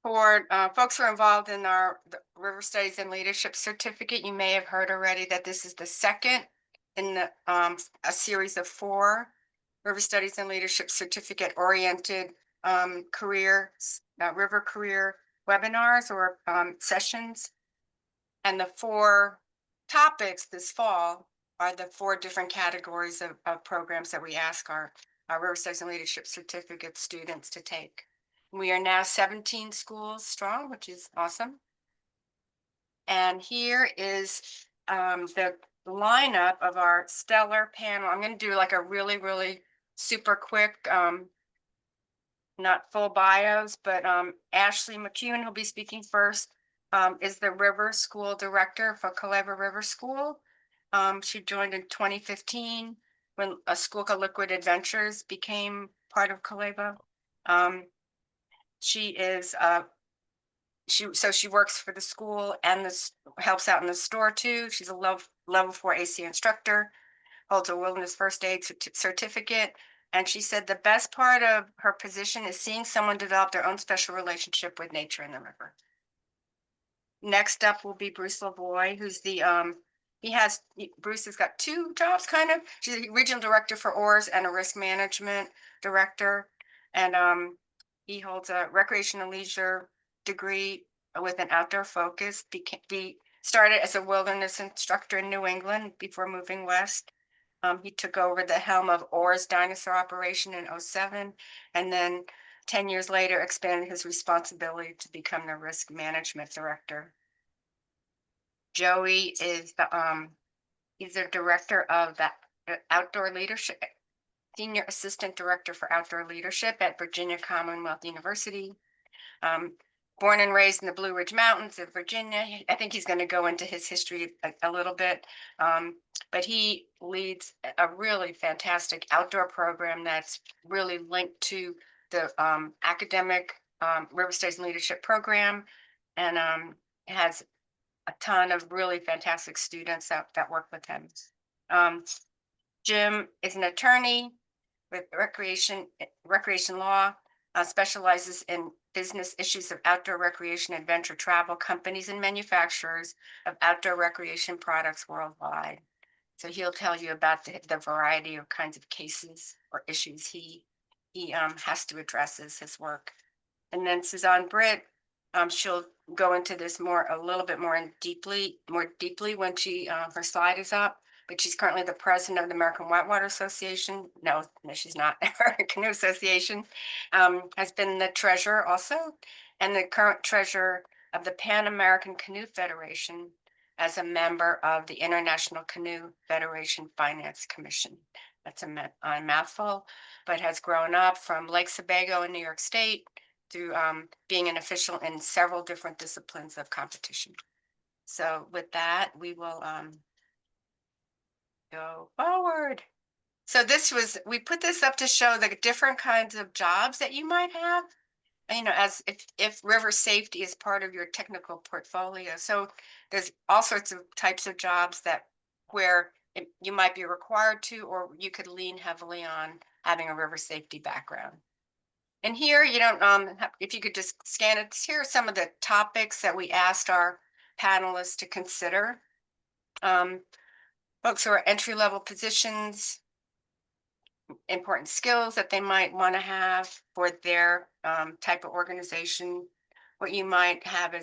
for folks who are involved in the River Studies and Leadership Certificate, you may have heard already that this is the second in a series of four River Studies and Leadership Certificate oriented river career webinars or sessions. And the four topics this fall are the four different categories of programs that we ask our River Studies and Leadership Certificate students to take. We are now 17 schools strong, which is awesome. And here is the lineup of our stellar panel. I'm going to do like a really, really super quick, not full bios, but Ashley McEwan, who'll be speaking first, is the River School Director for Calleva River School. She joined in 2015 when a school called Liquid Adventures became part of Calleva. She is she works for the school and helps out in the store too. She's a level 4 AC instructor, holds a wilderness first aid certificate. And she said the best part of her position is seeing someone develop their own special relationship with nature and the river. Next up will be Bruce Lavoie, who's Bruce has got two jobs kind of. She's a regional director for OARS and a risk management director. And he holds a recreation and leisure degree with an outdoor focus. He started as a wilderness instructor in New England before moving west. He took over the helm of OARS dinosaur operation in 2007, and then 10 years later expanded his responsibility to become the risk management director. Joey is he's the director of the outdoor leadership, senior assistant director for outdoor leadership at Virginia Commonwealth University. Born and raised in the Blue Ridge Mountains of Virginia. I think he's going to go into his history a little bit, but he leads a really fantastic outdoor program that's really linked to the academic River Studies and Leadership program, and has a ton of really fantastic students that work with him. Jim is an attorney with recreation law, specializes in business issues of outdoor recreation, adventure travel, companies and manufacturers of outdoor recreation products worldwide. So he'll tell you about the variety of kinds of cases or issues he has to address as his work. And then Suzanne Britt, she'll go into this a little bit more deeply when her slide is up. But she's currently the president of the American Whitewater Association. No, she's not. American Canoe Association. Has been the treasurer also, and the current treasurer of the Pan American Canoe Federation as a member of the International Canoe Federation Finance Commission. That's a mouthful, but has grown up from Lake Sebago in New York State through being an official in several different disciplines of competition. So with that, we will go forward. So we put this up to show the different kinds of jobs that you might have, as if river safety is part of your technical portfolio. So there's all sorts of types of jobs where you might be required to, or you could lean heavily on having a river safety background. And here, if you could just scan it, here are some of the topics that we asked our panelists to consider. Folks who are entry-level positions, important skills that they might want to have for their type of organization, what you might have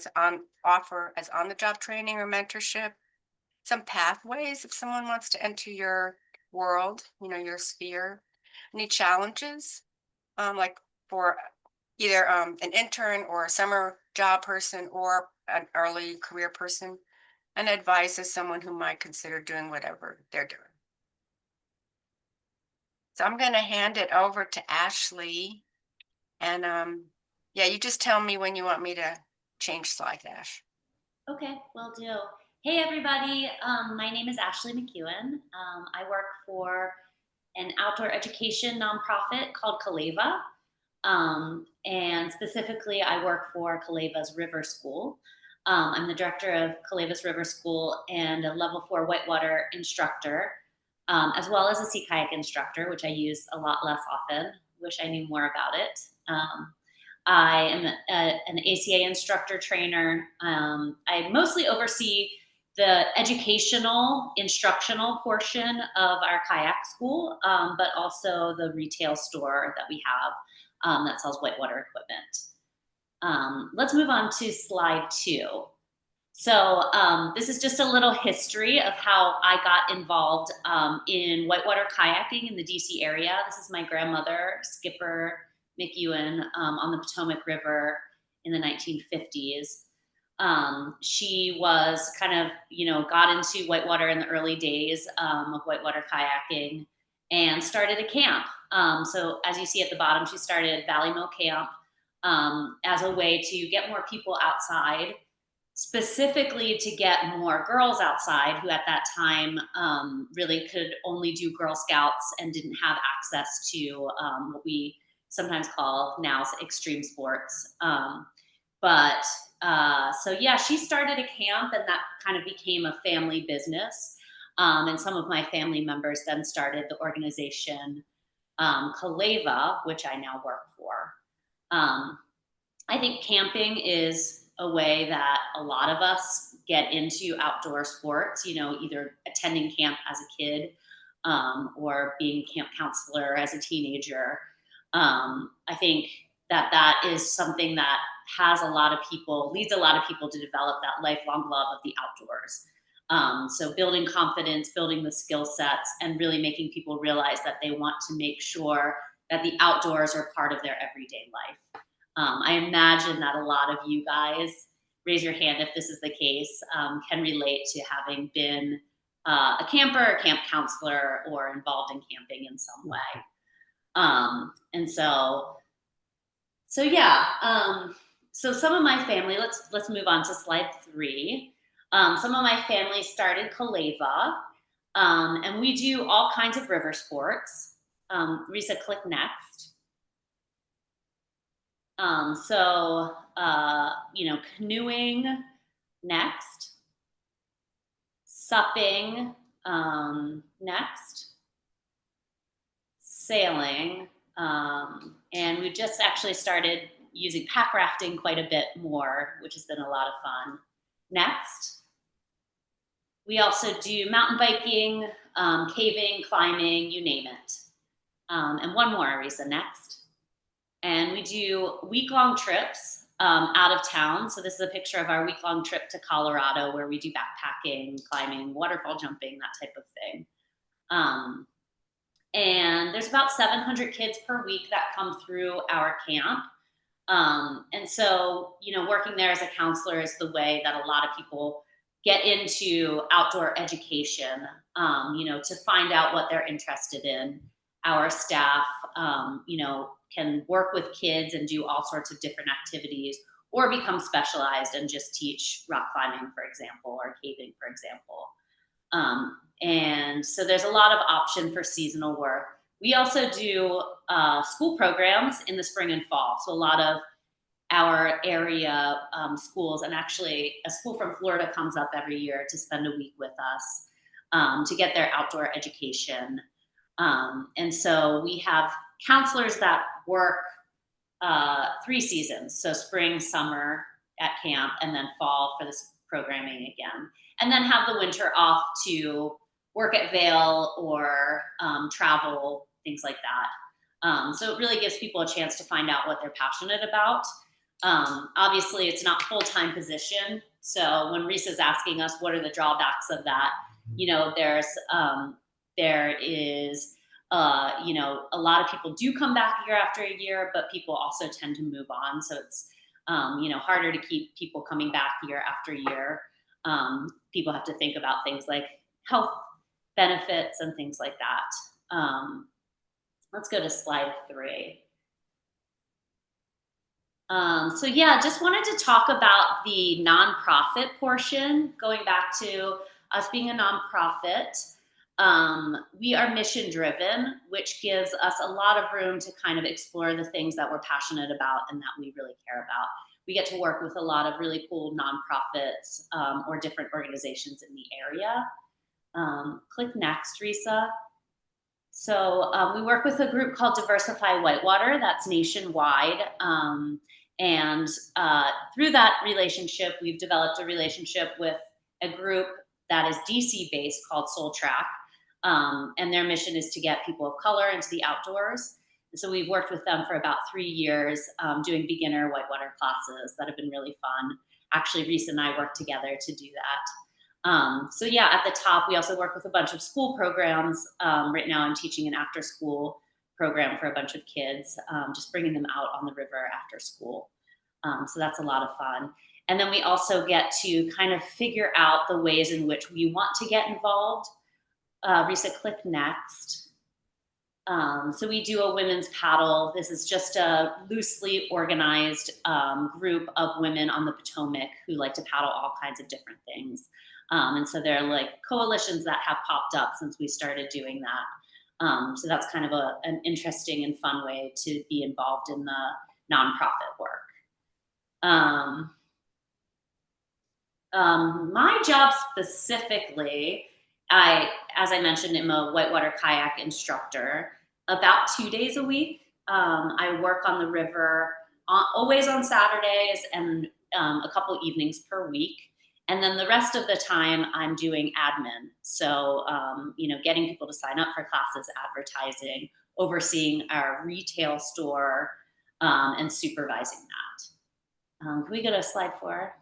offer as on-the-job training or mentorship, some pathways if someone wants to enter your world, your sphere, any challenges, like for either an intern or a summer job person or an early career person, and advice as someone who might consider doing whatever they're doing. So I'm going to hand it over to Ashley. And you just tell me when you want me to change slides, Ash. Okay, will do. Hey, everybody. My name is Ashley McEwan. I work for an outdoor education nonprofit called Calleva. And specifically, I work for Calleva's River School. I'm the director of Calleva's River School and a level 4 whitewater instructor, as well as a sea kayak instructor, which I use a lot less often. Wish I knew more about it. I am an ACA instructor trainer. I mostly oversee the educational, instructional portion of our kayak school, but also the retail store that we have that sells whitewater equipment. Let's move on to slide 2. So this is just a little history of how I got involved in whitewater kayaking in the DC area. This is my grandmother, Skipper McEwan, on the Potomac River in the 1950s. She was kind of, got into whitewater in the early days of whitewater kayaking and started a camp. So as you see at the bottom, she started Valley Mill Camp as a way to get more people outside, specifically to get more girls outside who at that time really could only do Girl Scouts and didn't have access to what we sometimes call now extreme sports. So yeah, she started a camp and that kind of became a family business. And some of my family members then started the organization Calleva, which I now work for. I think camping is a way that a lot of us get into outdoor sports, either attending camp as a kid or being a camp counselor as a teenager. I think that is something that leads a lot of people to develop that lifelong love of the outdoors. So building confidence, building the skill sets, and really making people realize that they want to make sure that the outdoors are part of their everyday life. I imagine that a lot of you guys, raise your hand if this is the case, can relate to having been a camper, a camp counselor, or involved in camping in some way. So some of my family, let's move on to slide 3. Some of my family started Calleva, and we do all kinds of river sports. Risa, click next. Canoeing next, supping next, sailing, and we just actually started using pack rafting quite a bit more, which has been a lot of fun. Next. We also do mountain biking, caving, climbing, you name it. And one more, Arisa, next. And we do week-long trips out of town. So this is a picture of our week-long trip to Colorado where we do backpacking, climbing, waterfall jumping, that type of thing. And there's about 700 kids per week that come through our camp. And so, working there as a counselor is the way that a lot of people get into outdoor education, to find out what they're interested in. Our staff, can work with kids and do all sorts of different activities or become specialized and just teach rock climbing, for example, or caving, for example. And so there's a lot of option for seasonal work. We also do school programs in the spring and fall. So a lot of our area schools, and actually a school from Florida comes up every year to spend a week with us to get their outdoor education. And so we have counselors that work 3 seasons. So spring, summer at camp, and then fall for this programming again. And then have the winter off to work at Vail or travel, things like that. So it really gives people a chance to find out what they're passionate about. Obviously, it's not full-time position. So when Risa's asking us what are the drawbacks of that, there is, a lot of people do come back year after a year, but people also tend to move on. So it's, harder to keep people coming back year after year. People have to think about things like health benefits and things like that. Let's go to slide 3. Just wanted to talk about the nonprofit portion, going back to us being a nonprofit. We are mission driven, which gives us a lot of room to kind of explore the things that we're passionate about and that we really care about. We get to work with a lot of really cool nonprofits or different organizations in the area. Click next, Risa. So we work with a group called Diversify Whitewater that's nationwide. And through that relationship, we've developed a relationship with a group that is DC based called Soul Track. And their mission is to get people of color into the outdoors. And so we've worked with them for about 3 years doing beginner whitewater classes that have been really fun. Actually, Reese and I worked together to do that. So yeah, at the top, we also work with a bunch of school programs. Right now I'm teaching an after school program for a bunch of kids, just bringing them out on the river after school. So that's a lot of fun. And then we also get to kind of figure out the ways in which we want to get involved. Risa, click next. So we do a women's paddle. This is just a loosely organized group of women on the Potomac who like to paddle all kinds of different things. And so there are like coalitions that have popped up since we started doing that. So that's kind of an interesting and fun way to be involved in the nonprofit work. My job specifically, as I mentioned, am a whitewater kayak instructor. About 2 days a week, I work on the river, always on Saturdays and a couple evenings per week. And then the rest of the time, I'm doing admin. So, getting people to sign up for classes, advertising, overseeing our retail store, and supervising that. Can we go to slide 4?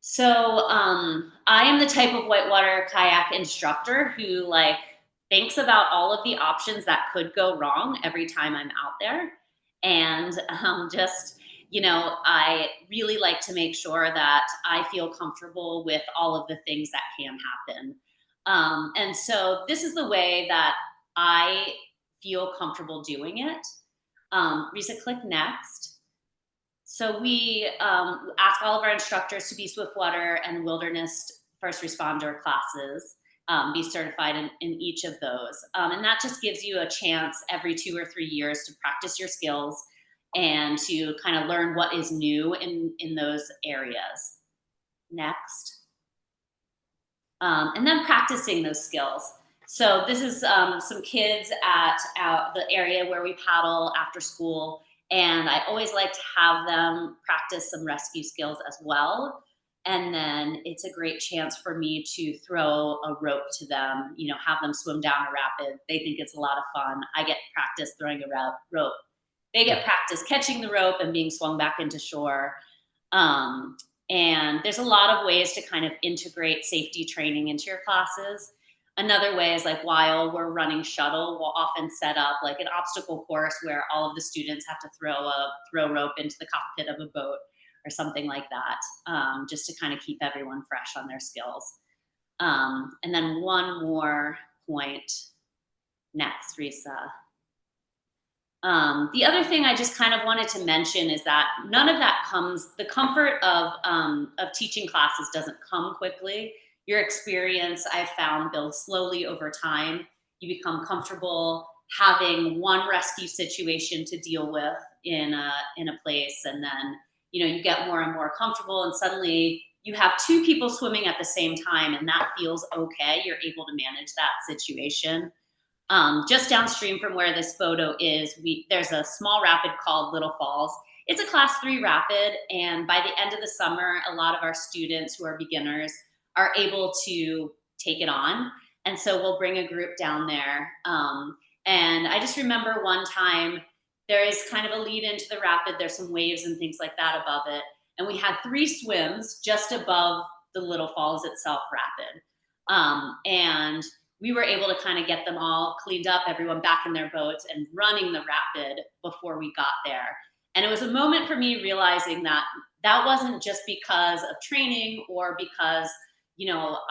So I am the type of whitewater kayak instructor who thinks about all of the options that could go wrong every time I'm out there, and I really like to make sure that I feel comfortable with all of the things that can happen. And so this is the way that I feel comfortable doing it. Risa, click next. So we ask all of our instructors to be Swiftwater and Wilderness first responder classes, be certified in each of those. And that just gives you a chance every 2 or 3 years to practice your skills and to kind of learn what is new in those areas. Next. And then practicing those skills. So this is some kids at the area where we paddle after school. And I always like to have them practice some rescue skills as well. And then it's a great chance for me to throw a rope to them, have them swim down a rapid. They think it's a lot of fun. I get practice throwing a rope. They get practice catching the rope and being swung back into shore. And there's a lot of ways to kind of integrate safety training into your classes. Another way is while we're running shuttle, we'll often set up an obstacle course where all of the students have to throw rope into the cockpit of a boat or something like that, just to kind of keep everyone fresh on their skills. And then one more point. Next, Risa. The other thing I just kind of wanted to mention is that none of that the comfort of teaching classes doesn't come quickly. Your experience, I've found, builds slowly over time. You become comfortable having one rescue situation to deal with in a place, and then you get more and more comfortable, and suddenly you have 2 people swimming at the same time, and that feels okay. You're able to manage that situation. Just downstream from where this photo is, there's a small rapid called Little Falls. It's a class 3 rapid, and by the end of the summer, a lot of our students who are beginners are able to take it on. And so we'll bring a group down there. And I just remember one time, there is kind of a lead into the rapid. There's some waves and things like that above it. And we had 3 swims just above the Little Falls itself rapid. And we were able to kind of get them all cleaned up, everyone back in their boats and running the rapid before we got there. And it was a moment for me realizing that that wasn't just because of training or because,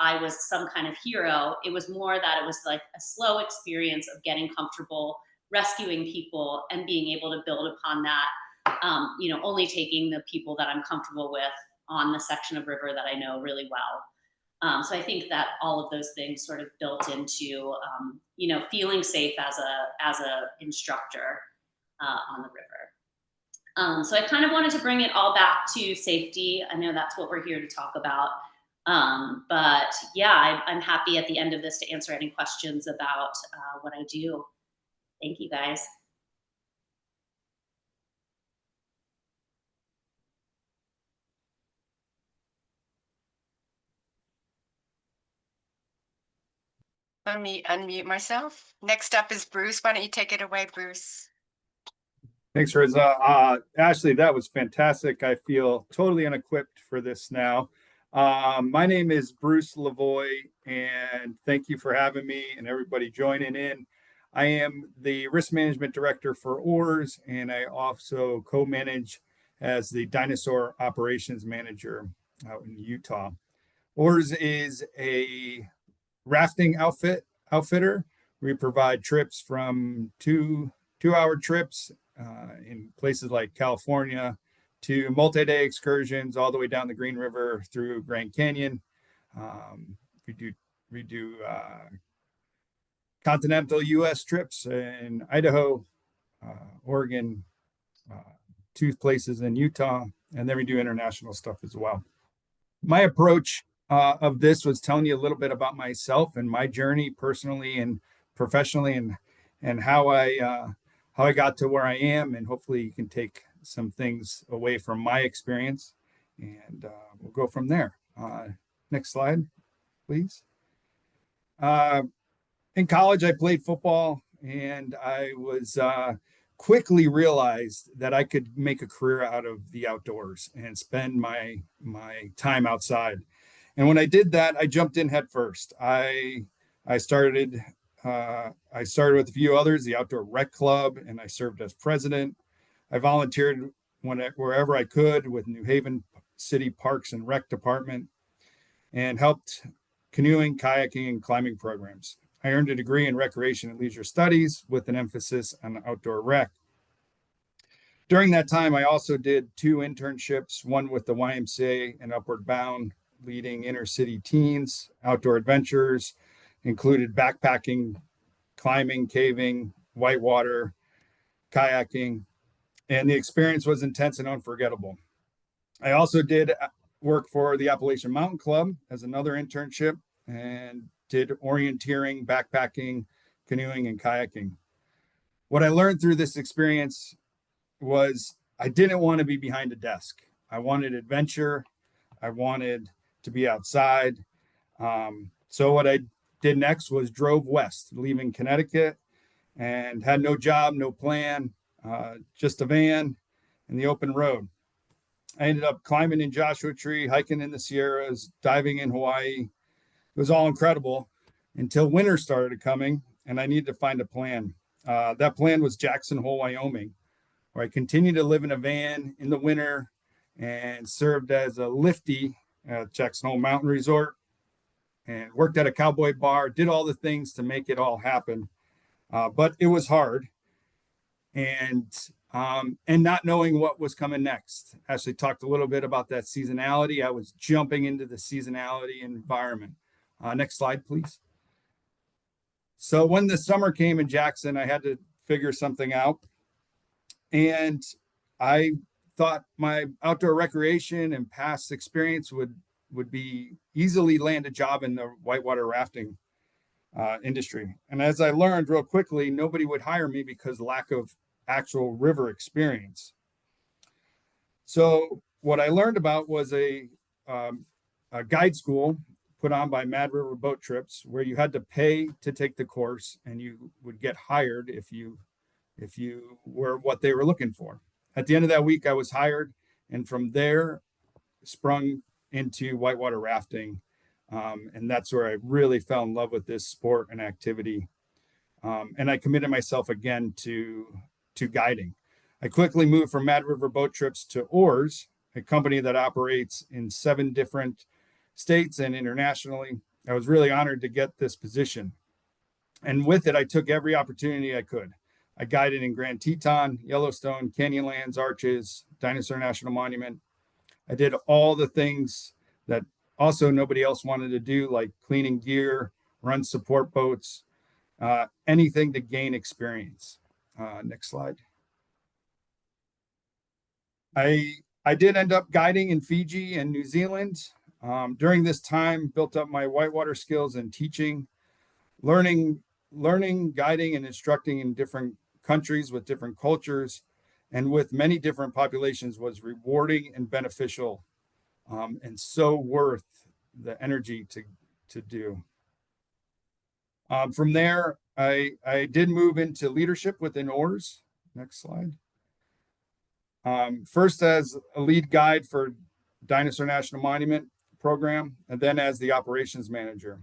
I was some kind of hero. It was more that it was a slow experience of getting comfortable, rescuing people, and being able to build upon that, only taking the people that I'm comfortable with on the section of river that I know really well. So I think that all of those things sort of built into, feeling safe as a instructor on the river. So I kind of wanted to bring it all back to safety. I know that's what we're here to talk about. But yeah, I'm happy at the end of this to answer any questions about what I do. Thank you, guys. Let me unmute myself. Next up is Bruce. Why don't you take it away, Bruce? Thanks, Riza. Ashley, that was fantastic. I feel totally unequipped for this now. My name is Bruce Lavoie, and thank you for having me and everybody joining in. I am the Risk Management Director for OARS, and I also co-manage as the Dinosaur Operations Manager out in Utah. OARS is a rafting outfitter. We provide trips from two-hour trips in places like California to multi-day excursions all the way down the Green River through Grand Canyon. We do continental U.S. trips in Idaho, Oregon, two places in Utah, and then we do international stuff as well. My approach of this was telling you a little bit about myself and my journey personally and professionally, and how I got to where I am, and hopefully you can take some things away from my experience, and we'll go from there. Next slide, please. In college, I played football, and I was quickly realized that I could make a career out of the outdoors and spend my time outside. And when I did that, I jumped in head first. I started with a few others, the Outdoor Rec Club, and I served as president. I volunteered wherever I could with New Haven City Parks and Rec Department, and helped canoeing, kayaking, and climbing programs. I earned a degree in recreation and leisure studies with an emphasis on outdoor rec. During that time, I also did 2 internships, one with the YMCA and Upward Bound, leading inner city teens, outdoor adventures, included backpacking, climbing, caving, whitewater, kayaking, and the experience was intense and unforgettable. I also did work for the Appalachian Mountain Club as another internship, and did orienteering, backpacking, canoeing, and kayaking. What I learned through this experience was I didn't want to be behind a desk. I wanted adventure. I wanted to be outside. So what I did next was drove west, leaving Connecticut, and had no job, no plan, just a van and the open road. I ended up climbing in Joshua Tree, hiking in the Sierras, diving in Hawaii. It was all incredible until winter started coming, and I needed to find a plan. That plan was Jackson Hole, Wyoming, where I continued to live in a van in the winter and served as a lifty at Jackson Hole Mountain Resort, and worked at a cowboy bar, did all the things to make it all happen. But it was hard, and not knowing what was coming next. Ashley talked a little bit about that seasonality. I was jumping into the seasonality environment. Next slide, please. So when the summer came in Jackson, I had to figure something out. And I thought my outdoor recreation and past experience would be easily land a job in the whitewater rafting industry. And as I learned real quickly, nobody would hire me because lack of actual river experience. So what I learned about was a guide school put on by Mad River Boat Trips, where you had to pay to take the course, and you would get hired if you were what they were looking for. At the end of that week, I was hired, and from there sprung into whitewater rafting. And that's where I really fell in love with this sport and activity. And I committed myself again to guiding. I quickly moved from Mad River Boat Trips to OARS, a company that operates in 7 different states and internationally. I was really honored to get this position. And with it, I took every opportunity I could. I guided in Grand Teton, Yellowstone, Canyonlands, Arches, Dinosaur National Monument. I did all the things that also nobody else wanted to do, like cleaning gear, run support boats, anything to gain experience. Next slide. I did end up guiding in Fiji and New Zealand. During this time, built up my whitewater skills in teaching, learning, guiding, and instructing in different countries with different cultures and with many different populations was rewarding and beneficial, and so worth the energy to do. From there, I did move into leadership within OARS. Next slide. First as a lead guide for Dinosaur National Monument program, and then as the operations manager.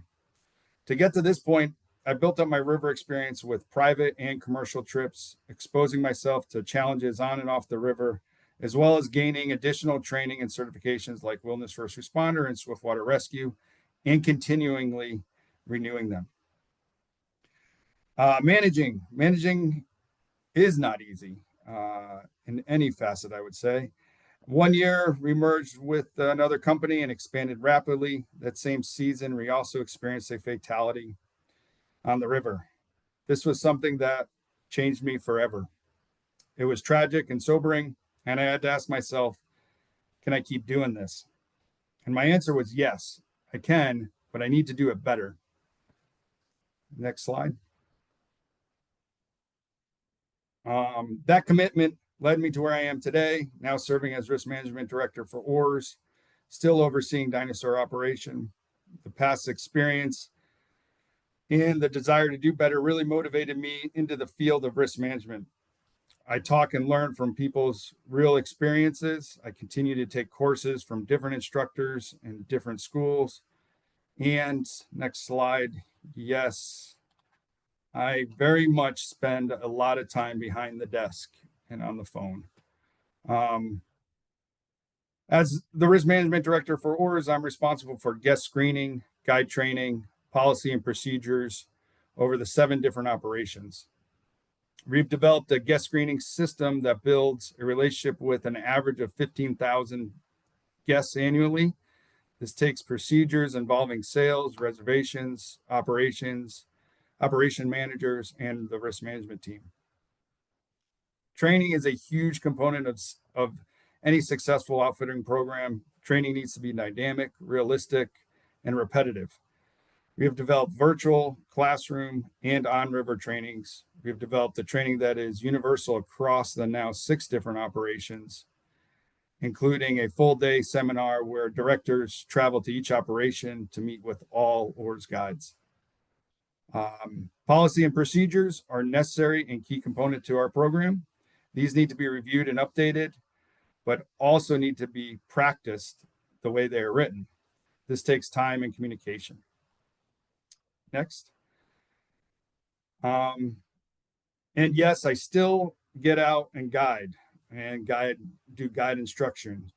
To get to this point, I built up my river experience with private and commercial trips, exposing myself to challenges on and off the river, as well as gaining additional training and certifications like Wilderness First Responder and Swiftwater Rescue, and continually renewing them. Managing is not easy in any facet, I would say. One year, we merged with another company and expanded rapidly. That same season, we also experienced a fatality on the river. This was something that changed me forever. It was tragic and sobering, and I had to ask myself, can I keep doing this? And my answer was yes, I can, but I need to do it better. Next slide. That commitment led me to where I am today, now serving as risk management director for OARS, still overseeing dinosaur operation. The past experience and the desire to do better really motivated me into the field of risk management. I talk and learn from people's real experiences. I continue to take courses from different instructors in different schools. And next slide, yes, I very much spend a lot of time behind the desk and on the phone. As the risk management director for OARS, I'm responsible for guest screening, guide training, policy and procedures over the 7 different operations. We've developed a guest screening system that builds a relationship with an average of 15,000 guests annually. This takes procedures involving sales, reservations, operations, operation managers, and the risk management team. Training is a huge component of any successful outfitting program. Training needs to be dynamic, realistic, and repetitive. We have developed virtual, classroom, and on-river trainings. We have developed a training that is universal across the now 6 different operations, including a full-day seminar where directors travel to each operation to meet with all OARS guides. Policy and procedures are necessary and key component to our program. These need to be reviewed and updated, but also need to be practiced the way they are written. This takes time and communication. Next. And yes, I still get out and do guide instruction.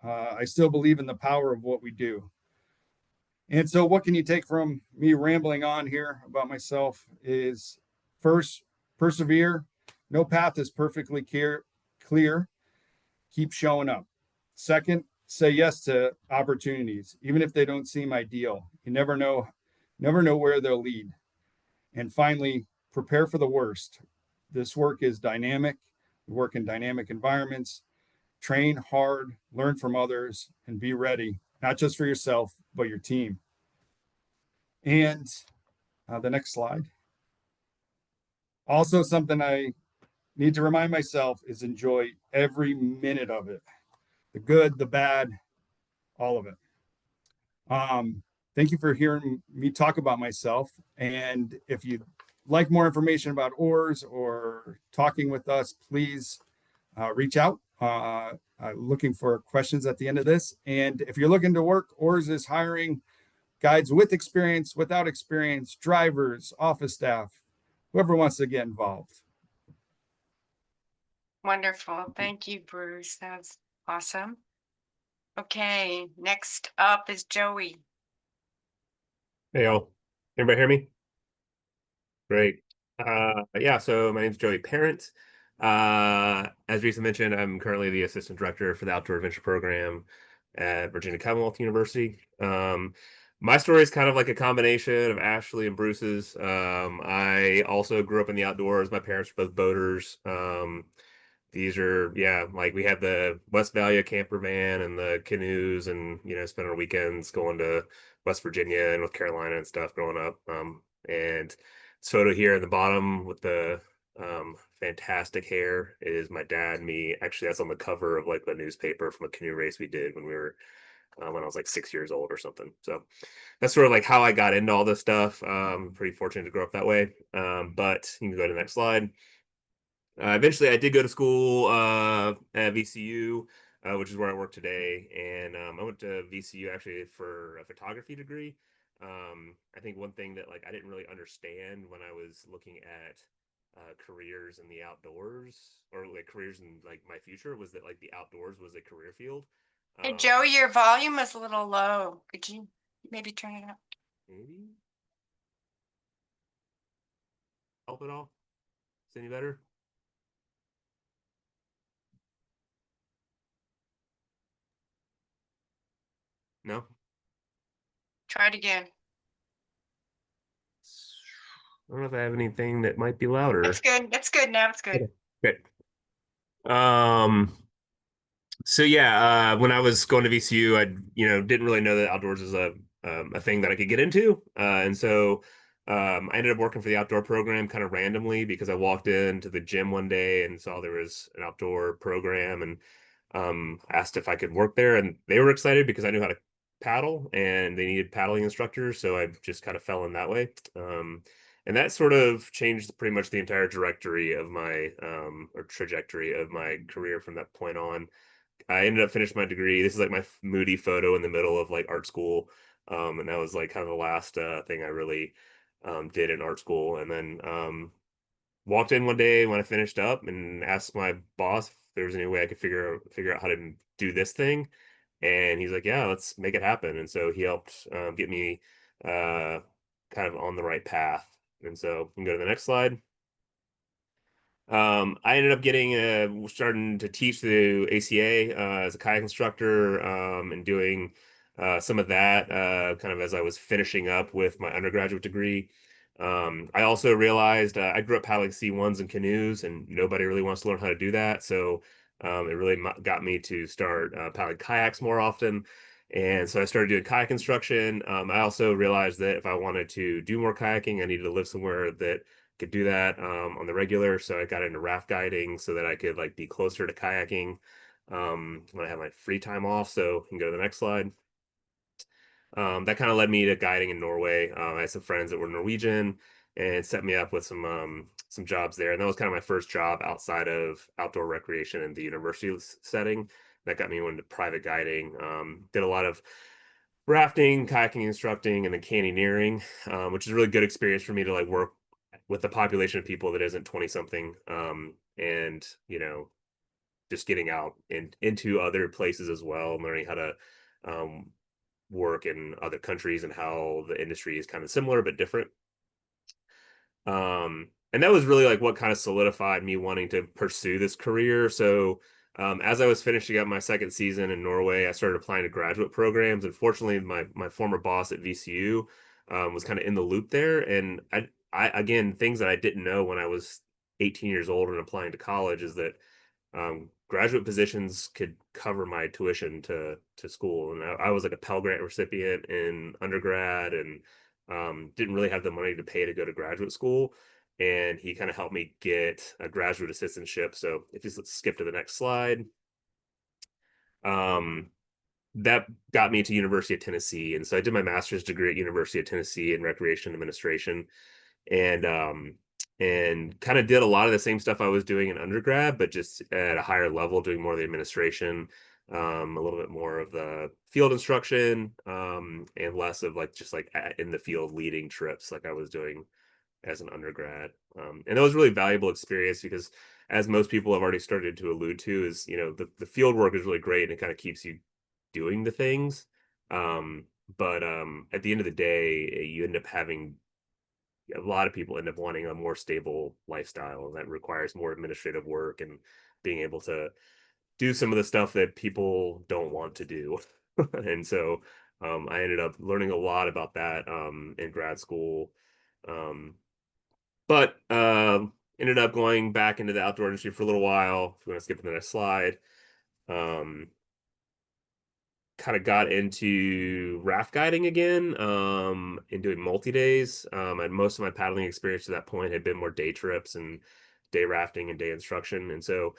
I still believe in the power of what we do. And so what can you take from me rambling on here about myself is, first, persevere. No path is perfectly clear. Keep showing up. Second, say yes to opportunities, even if they don't seem ideal. You never know where they'll lead. And finally, prepare for the worst. This work is dynamic. We work in dynamic environments. Train hard, learn from others, and be ready, not just for yourself, but your team. And the next slide. Also, something I need to remind myself is enjoy every minute of it. The good, the bad, all of it. Thank you for hearing me talk about myself. And if you'd like more information about OARS or talking with us, please reach out. Looking for questions at the end of this. And if you're looking to work, OARS is hiring guides with experience, without experience, drivers, office staff, whoever wants to get involved. Wonderful. Thank you, Bruce. That's awesome. Okay, next up is Joey. Hey, y'all. Everybody hear me? Great. Yeah, so my name's Joey Parent. As Jason mentioned, I'm currently the assistant director for the Outdoor Adventure Program at Virginia Commonwealth University. My story is kind of like a combination of Ashley and Bruce's. I also grew up in the outdoors. My parents were both boaters. these are, yeah, like we had the West Valia camper van and the canoes and, spend our weekends going to West Virginia and North Carolina and stuff growing up. And this photo here in the bottom with the fantastic hair is my dad and me. Actually, that's on the cover of like the newspaper from a canoe race we did when we were when I was like 6 years old or something. So that's sort of like how I got into all this stuff. Pretty fortunate to grow up that way. But you can go to the next slide. Eventually, I did go to school at VCU, which is where I work today. And I went to VCU actually for a photography degree. I think one thing that like I didn't really understand when I was looking at careers in the outdoors or like careers in like my future was that like the outdoors was a career field. Hey, Joe, your volume is a little low. Could you maybe turn it up? Maybe help at all? Is any better? No. Try it again. I don't know if I have anything that might be louder. That's good. That's good now. It's good. Okay. Good. So yeah, when I was going to VCU, I didn't really know that outdoors is a thing that I could get into, and so I ended up working for the outdoor program kind of randomly because I walked into the gym one day and saw there was an outdoor program and asked if I could work there, and they were excited because I knew how to paddle and they needed paddling instructors, so I just kind of fell in that way. And that sort of changed pretty much the entire directory of my or trajectory of my career from that point on. I ended up finishing my degree. This is like my moody photo in the middle of like art school. And that was like kind of the last thing I really did in art school. And then walked in one day when I finished up and asked my boss if there was any way I could figure out how to do this thing. And he's like, yeah, let's make it happen. And so he helped get me kind of on the right path. And so we can go to the next slide. I ended up starting to teach the ACA as a kayak instructor and doing some of that kind of as I was finishing up with my undergraduate degree. I also realized I grew up paddling C1s and canoes, and nobody really wants to learn how to do that. So it really got me to start paddling kayaks more often. And so I started doing kayak instruction. I also realized that if I wanted to do more kayaking, I needed to live somewhere that could do that on the regular. So I got into raft guiding so that I could like be closer to kayaking when I have my free time off. So you can go to the next slide. That kind of led me to guiding in Norway. I had some friends that were Norwegian and set me up with some jobs there. And that was kind of my first job outside of outdoor recreation in the university setting. That got me into private guiding. Did a lot of rafting, kayaking instructing, and then canyoneering, which is a really good experience for me to like work with a population of people that isn't 20 something and just getting out and into other places as well, learning how to work in other countries and how the industry is kind of similar but different. And that was really like what kind of solidified me wanting to pursue this career. So as I was finishing up my second season in Norway, I started applying to graduate programs. Unfortunately, my former boss at VCU was kind of in the loop there. And I again, things that I didn't know when I was 18 years old and applying to college is that graduate positions could cover my tuition to school. And I was like a Pell Grant recipient in undergrad and didn't really have the money to pay to go to graduate school. And he kind of helped me get a graduate assistantship. So if you skip to the next slide, that got me to University of Tennessee. And so I did my master's degree at University of Tennessee in recreation administration and kind of did a lot of the same stuff I was doing in undergrad, but just at a higher level, doing more of the administration, a little bit more of the field instruction, and less of like just like in the field leading trips like I was doing as an undergrad. And that was really valuable experience because as most people have already started to allude to is, the field work is really great and it kind of keeps you doing the things. But at the end of the day, you end up having a lot of people end up wanting a more stable lifestyle that requires more administrative work and being able to do some of the stuff that people don't want to do. And so I ended up learning a lot about that in grad school. But ended up going back into the outdoor industry for a little while. If we want to skip to the next slide. Kind of got into raft guiding again, and doing multi-days. And most of my paddling experience to that point had been more day trips and day rafting and day instruction. And so,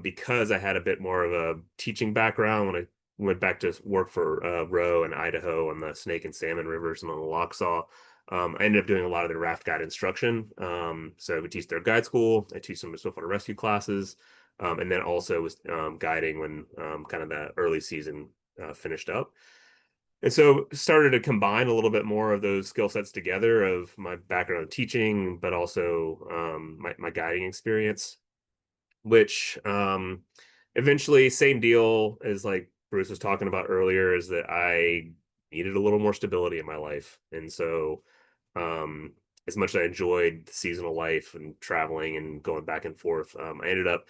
because I had a bit more of a teaching background when I went back to work for Roe in Idaho on the Snake and Salmon rivers and on the Locksaw, I ended up doing a lot of their raft guide instruction. So I would teach their guide school. I teach some swiftwater rescue classes. And then also was guiding when kind of that early season finished up. And so started to combine a little bit more of those skill sets together of my background in teaching, but also my guiding experience, which eventually same deal as like Bruce was talking about earlier, is that I needed a little more stability in my life. And so as much as I enjoyed the seasonal life and traveling and going back and forth, I ended up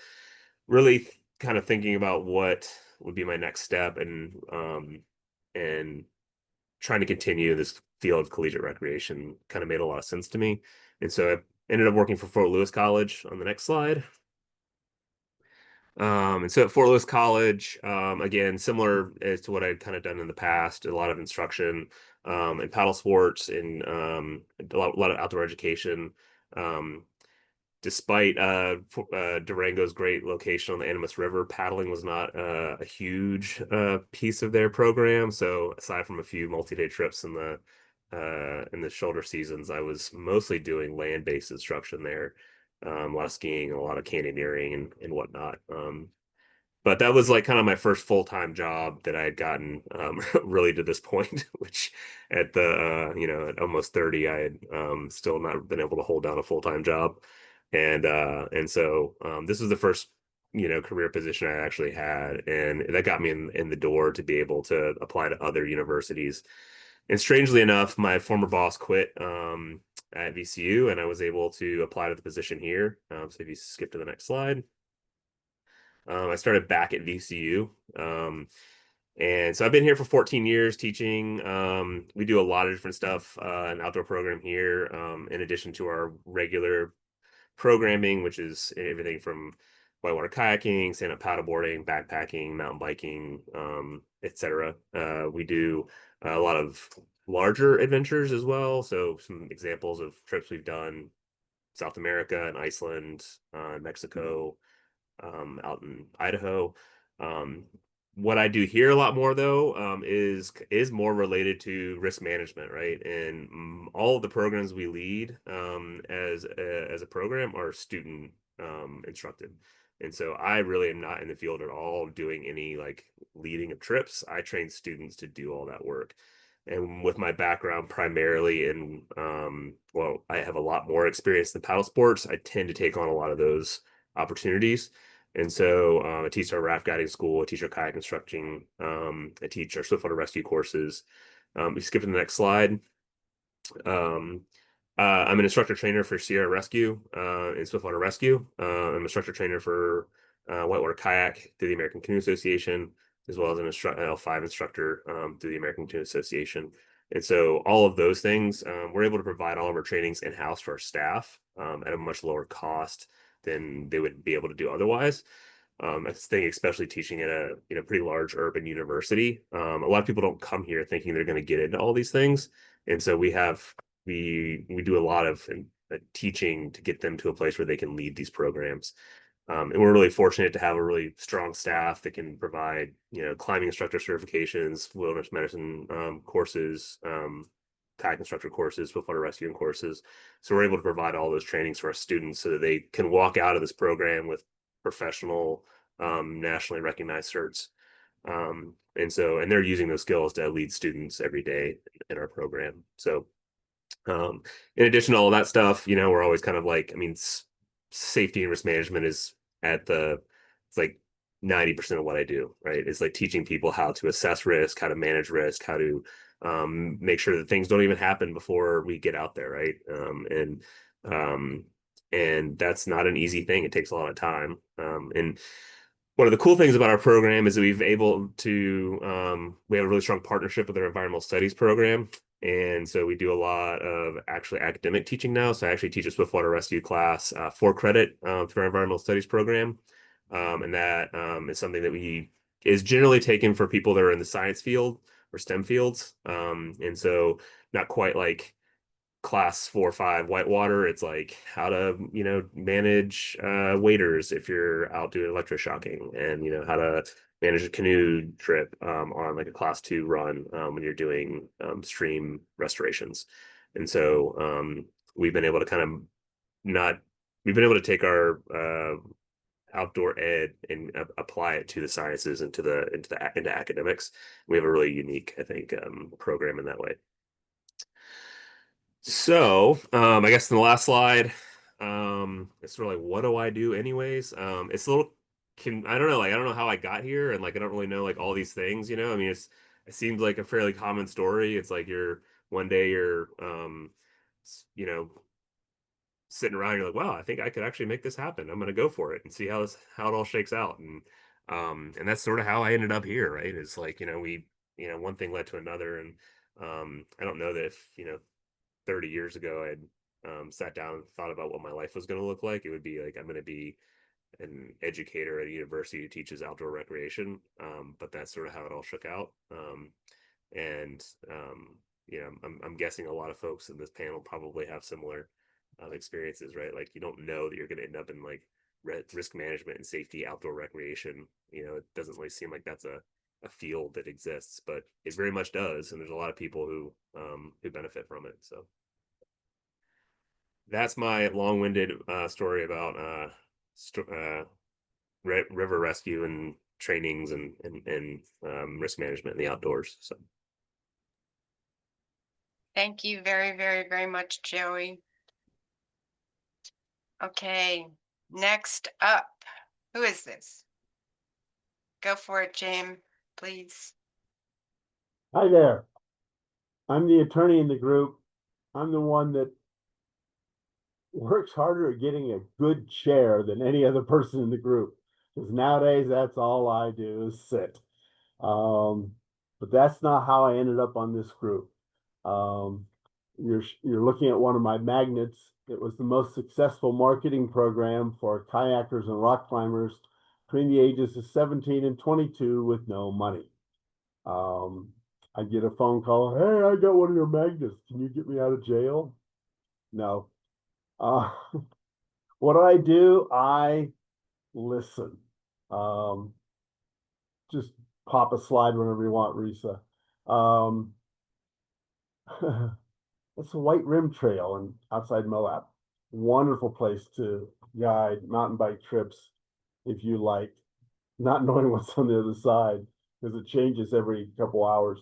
really kind of thinking about what would be my next step, and trying to continue this field of collegiate recreation kind of made a lot of sense to me. And so I ended up working for Fort Lewis College on the next slide. And so at Fort Lewis College, again, similar as to what I'd kind of done in the past, a lot of instruction and paddle sports and a lot of outdoor education. Despite Durango's great location on the Animas River, paddling was not a huge piece of their program. So aside from a few multi-day trips in the shoulder seasons, I was mostly doing land-based instruction there. A lot of skiing, a lot of canyoneering and whatnot. But that was like kind of my first full-time job that I had gotten really to this point, which at the at almost 30, I had still not been able to hold down a full-time job. And so this was the first career position I actually had, and that got me in the door to be able to apply to other universities. And strangely enough, my former boss quit at VCU, and I was able to apply to the position here. So if you skip to the next slide. I started back at VCU. And so I've been here for 14 years teaching. We do a lot of different stuff, an outdoor program here, in addition to our regular programming, which is everything from whitewater kayaking, stand-up paddleboarding, backpacking, mountain biking, etc. We do a lot of larger adventures as well. So some examples of trips we've done: South America and Iceland, Mexico, out in Idaho. What I do here a lot more though is more related to risk management, right? And all of the programs we lead as a program are student instructed. And so I really am not in the field at all doing any like leading of trips. I train students to do all that work. And with my background primarily in, well, I have a lot more experience in paddle sports. I tend to take on a lot of those opportunities. And so I teach our raft guiding school, I teach our kayak instructing, I teach our swiftwater rescue courses. We skip to the next slide. I'm an instructor trainer for Sierra Rescue and Swiftwater Rescue. I'm an instructor trainer for whitewater kayak through the American Canoe Association, as well as an L5 instructor through the American Canoe Association. And so all of those things, we're able to provide all of our trainings in-house to our staff at a much lower cost than they would be able to do otherwise. I think especially teaching at a pretty large urban university, a lot of people don't come here thinking they're going to get into all these things, and so we do a lot of teaching to get them to a place where they can lead these programs. And we're really fortunate to have a really strong staff that can provide climbing instructor certifications, wilderness medicine courses, kayak instructor courses, swiftwater rescuing courses. So we're able to provide all those trainings for our students so that they can walk out of this program with professional, nationally recognized certs. And they're using those skills to lead students every day in our program. So in addition to all that stuff, we're always kind of like, safety and risk management is it's like 90% of what I do, right? It's like teaching people how to assess risk, how to manage risk, how to make sure that things don't even happen before we get out there, right? And that's not an easy thing. It takes a lot of time. And one of the cool things about our program is that we have a really strong partnership with our environmental studies program. And so we do a lot of actually academic teaching now. So I actually teach a swiftwater rescue class, 4 credit through our environmental studies program. And that is something that is generally taken for people that are in the science field or STEM fields. And so not quite like class 4 or 5 whitewater. It's like how to, manage waders if you're out doing electroshocking, and, how to manage a canoe trip on like a class 2 run when you're doing stream restorations. And so we've been able to kind of not, we've been able to take our outdoor ed and apply it to the sciences and into academics. We have a really unique, I think, program in that way. So, I guess in the last slide, it's sort of like, what do I do anyways? It's a little, I don't know, like, I don't know how I got here, and like, I don't really know like all these things, I mean, it seems like a fairly common story. It's like one day you're, you know, sitting around, you're like, wow, I think I could actually make this happen. I'm going to go for it and see how it all shakes out. And that's sort of how I ended up here, right? It's like, one thing led to another. And, I don't know that if, 30 years ago, I'd sat down and thought about what my life was going to look like. It would be like, I'm going to be an educator at a university who teaches outdoor recreation. But that's sort of how it all shook out. And I'm guessing a lot of folks in this panel probably have similar experiences, right? Like, you don't know that you're going to end up in like risk management and safety outdoor recreation. It doesn't really seem like that's a field that exists, but it very much does, and there's a lot of people who benefit from it. So that's my long-winded story about river rescue and trainings and risk management in the outdoors. So Thank you very, very, very much, Joey. Okay, next up, who is this? Go for it, James, please. Hi there. I'm the attorney in the group. I'm the one that works harder at getting a good chair than any other person in the group. Because nowadays, that's all I do is sit. But that's not how I ended up on this group. You're looking at one of my magnets. It was the most successful marketing program for kayakers and rock climbers between the ages of 17 and 22 with no money. I get a phone call. Hey, I got one of your magnets. Can you get me out of jail? No. What do? I listen. Just pop a slide whenever you want, Risa. It's a White Rim Trail and outside Moab. Wonderful place to guide mountain bike trips if you like, not knowing what's on the other side, because it changes every couple hours.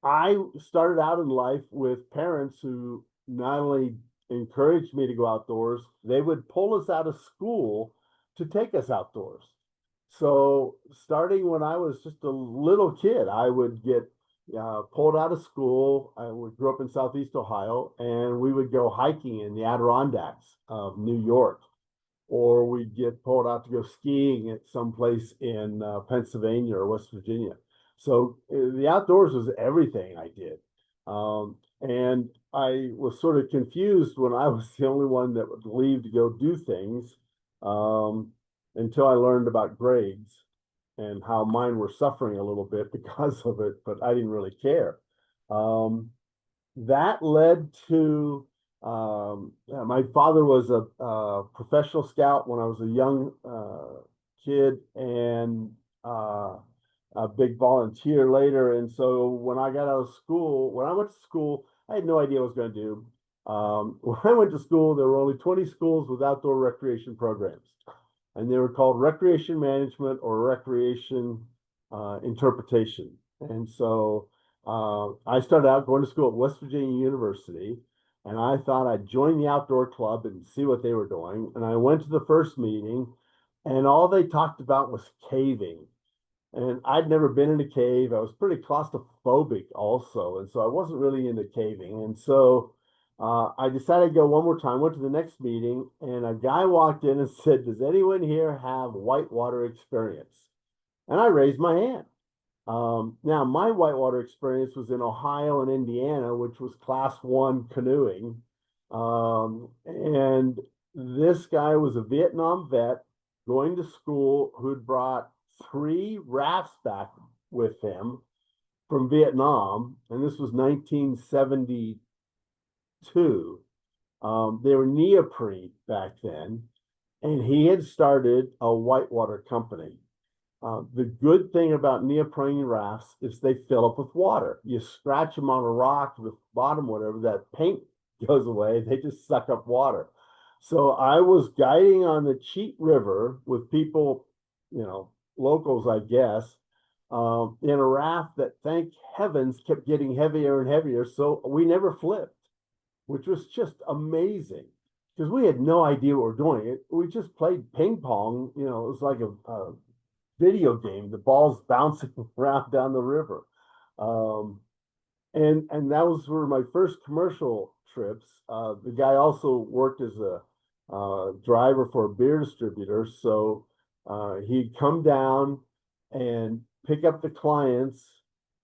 I started out in life with parents who not only encouraged me to go outdoors, they would pull us out of school to take us outdoors. So starting when I was just a little kid, I would get pulled out of school. I grew up in Southeast Ohio, and we would go hiking in the Adirondacks of New York, or we'd get pulled out to go skiing at some place in Pennsylvania or West Virginia. So the outdoors was everything I did. And I was sort of confused when I was the only one that would leave to go do things until I learned about grades and how mine were suffering a little bit because of it, but I didn't really care. That led to my father was a professional scout when I was a young kid, and a big volunteer later. And so when I got out of school, when I went to school, I had no idea what I was going to do. When I went to school, there were only 20 schools with outdoor recreation programs, and they were called recreation management or recreation interpretation. And so I started out going to school at West Virginia University, and I thought I'd join the outdoor club and see what they were doing. And I went to the first meeting, and all they talked about was caving. And I'd never been in a cave. I was pretty claustrophobic also, and so I wasn't really into caving. And so I decided to go one more time, went to the next meeting, and a guy walked in and said, does anyone here have whitewater experience? And I raised my hand. Now my whitewater experience was in Ohio and Indiana, which was class 1 canoeing. And this guy was a Vietnam vet going to school who'd brought 3 rafts back with him from Vietnam, and this was 1972. They were neoprene back then, and he had started a whitewater company. The good thing about neoprene rafts is they fill up with water. You scratch them on a rock, the bottom, whatever, that paint goes away. They just suck up water. So I was guiding on the Cheat River with people, locals, I guess, in a raft that, thank heavens, kept getting heavier and heavier. So we never flipped, which was just amazing because we had no idea what we were doing. We just played ping pong. It was like a video game. The ball's bouncing around down the river. And that was were my first commercial trips. The guy also worked as a driver for a beer distributor. So he'd come down and pick up the clients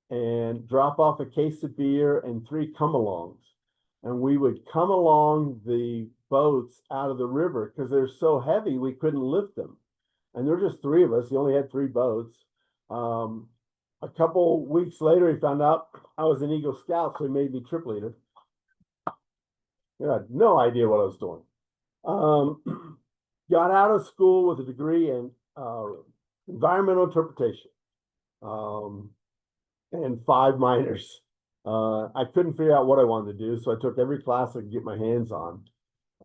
and drop off a case of beer and 3 come-alongs. And we would come along the boats out of the river because they're so heavy we couldn't lift them. And there were just 3 of us. He only had 3 boats. A couple weeks later, he found out I was an Eagle Scout, so he made me trip leader. I had no idea what I was doing. Got out of school with a degree in environmental interpretation and 5 minors. I couldn't figure out what I wanted to do, so I took every class I could get my hands on.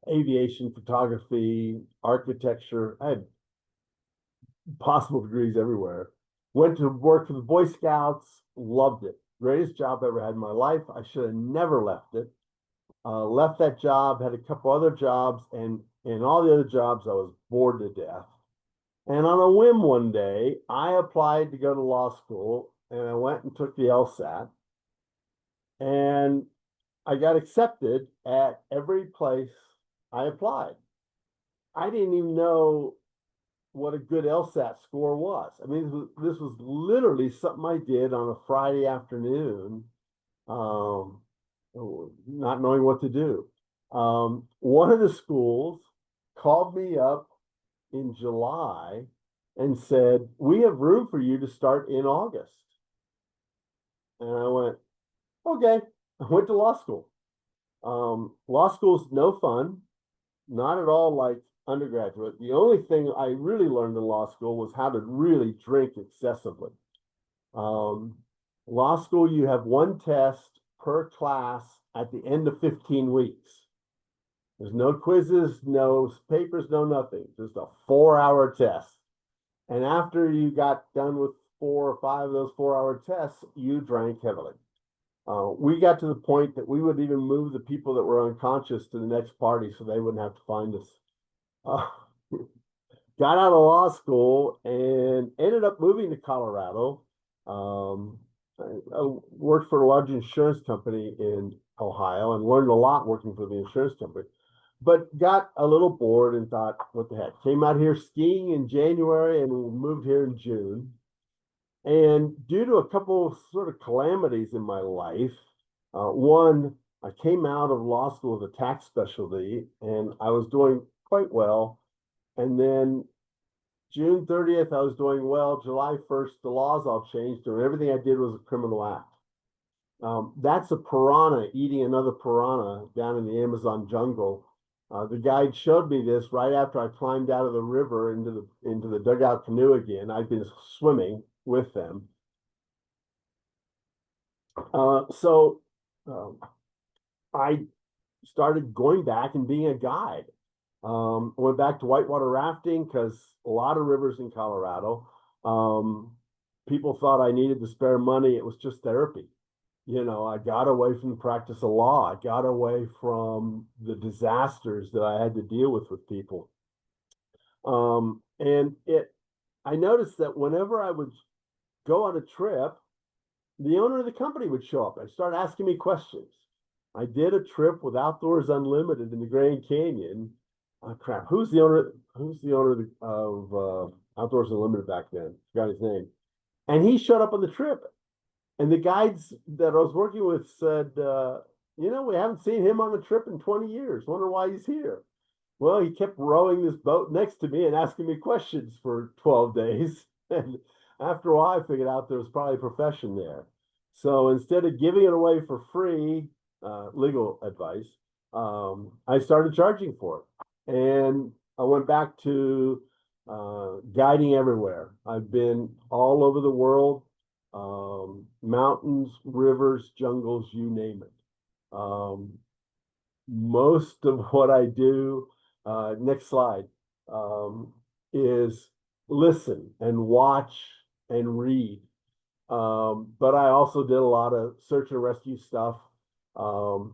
Aviation, photography, architecture. I had possible degrees everywhere. Went to work for the Boy Scouts, loved it. Greatest job I ever had in my life. I should have never left it. Left that job, had a couple other jobs, and in all the other jobs, I was bored to death. And on a whim one day, I applied to go to law school, and I went and took the LSAT. And I got accepted at every place I applied. I didn't even know what a good LSAT score was. I mean, this was literally something I did on a Friday afternoon, not knowing what to do. One of the schools called me up in July and said, "We have room for you to start in August." And I went, okay. I went to law school. Law school's no fun, not at all like undergraduate. The only thing I really learned in law school was how to really drink excessively. Law school, you have 1 test per class at the end of 15 weeks. There's no quizzes, no papers, no nothing, just a 4-hour test. And after you got done with 4 or 5 of those 4-hour tests, you drank heavily. We got to the point that we would even move the people that were unconscious to the next party so they wouldn't have to find us. Got out of law school and ended up moving to Colorado. I worked for a large insurance company in Ohio and learned a lot working for the insurance company, but got a little bored and thought, what the heck? Came out here skiing in January and moved here in June. And due to a couple of sort of calamities in my life, one, I came out of law school with a tax specialty and I was doing quite well. And then June 30th, I was doing well. July 1st, the laws all changed and everything I did was a criminal act. That's a piranha eating another piranha down in the Amazon jungle. The guide showed me this right after I climbed out of the river into the dugout canoe again. I'd been swimming with them. So I started going back and being a guide. Went back to whitewater rafting because a lot of rivers in Colorado. People thought I needed the spare money. It was just therapy. I got away from the practice of law. I got away from the disasters that I had to deal with people. I noticed that whenever I would go on a trip, the owner of the company would show up and start asking me questions. I did a trip with Outdoors Unlimited in the Grand Canyon. Oh, crap. Who's the owner of Outdoors Unlimited back then? Forgot his name. And he showed up on the trip. And the guides that I was working with said, we haven't seen him on a trip in 20 years. Wonder why he's here. Well, he kept rowing this boat next to me and asking me questions for 12 days. And after a while, I figured out there was probably a profession there. So instead of giving it away for free, legal advice, I started charging for it. And I went back to guiding everywhere. I've been all over the world, mountains, rivers, jungles, you name it. Most of what I do, next slide, is listen and watch and read. But I also did a lot of search and rescue stuff.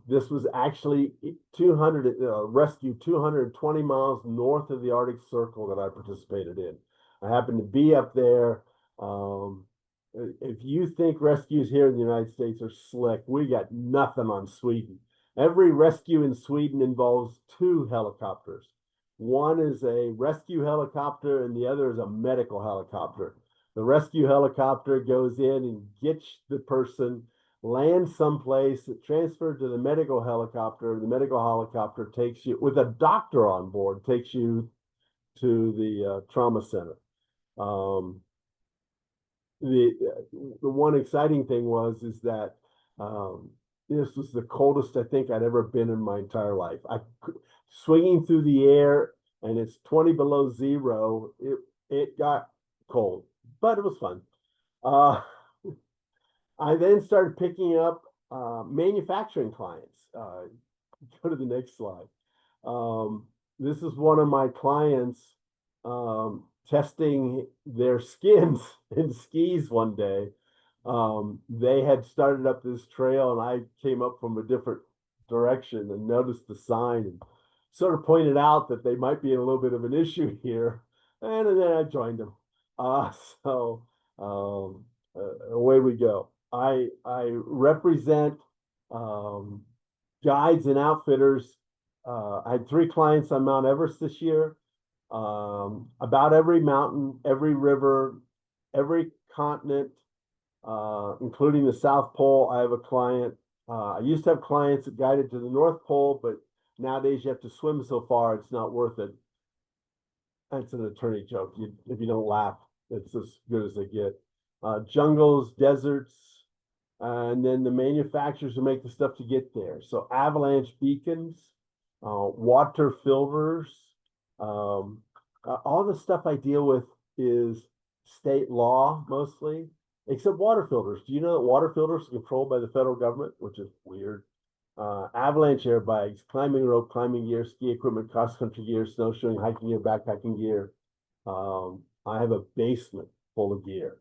This was actually 200 rescue 220 miles north of the Arctic Circle that I participated in. I happened to be up there. If you think rescues here in the United States are slick, we got nothing on Sweden. Every rescue in Sweden involves two helicopters. One is a rescue helicopter and the other is a medical helicopter. The rescue helicopter goes in and gets the person, lands someplace, transferred to the medical helicopter. The medical helicopter takes you, with a doctor on board, takes you to the trauma center. The one exciting thing is that this was the coldest I think I'd ever been in my entire life. Swinging through the air, and it's 20 below zero. It got cold, but it was fun. I then started picking up manufacturing clients. Go to the next slide. This is one of my clients testing their skins in skis one day. They had started up this trail and I came up from a different direction and noticed the sign and sort of pointed out that they might be in a little bit of an issue here. And then I joined them. So away we go. I represent guides and outfitters. I had 3 clients on Mount Everest this year. About every mountain, every river, every continent, including the South Pole. I have a client. I used to have clients that guided to the North Pole, but nowadays you have to swim so far, it's not worth it. That's an attorney joke. If you don't laugh, it's as good as they get. Jungles, deserts, and then the manufacturers who make the stuff to get there. So avalanche beacons, water filters, all the stuff I deal with is state law mostly, except water filters. Do you know that water filters are controlled by the federal government, which is weird? Avalanche airbags, climbing rope, climbing gear, ski equipment, cross-country gear, snowshoeing, hiking gear, backpacking gear. I have a basement full of gear.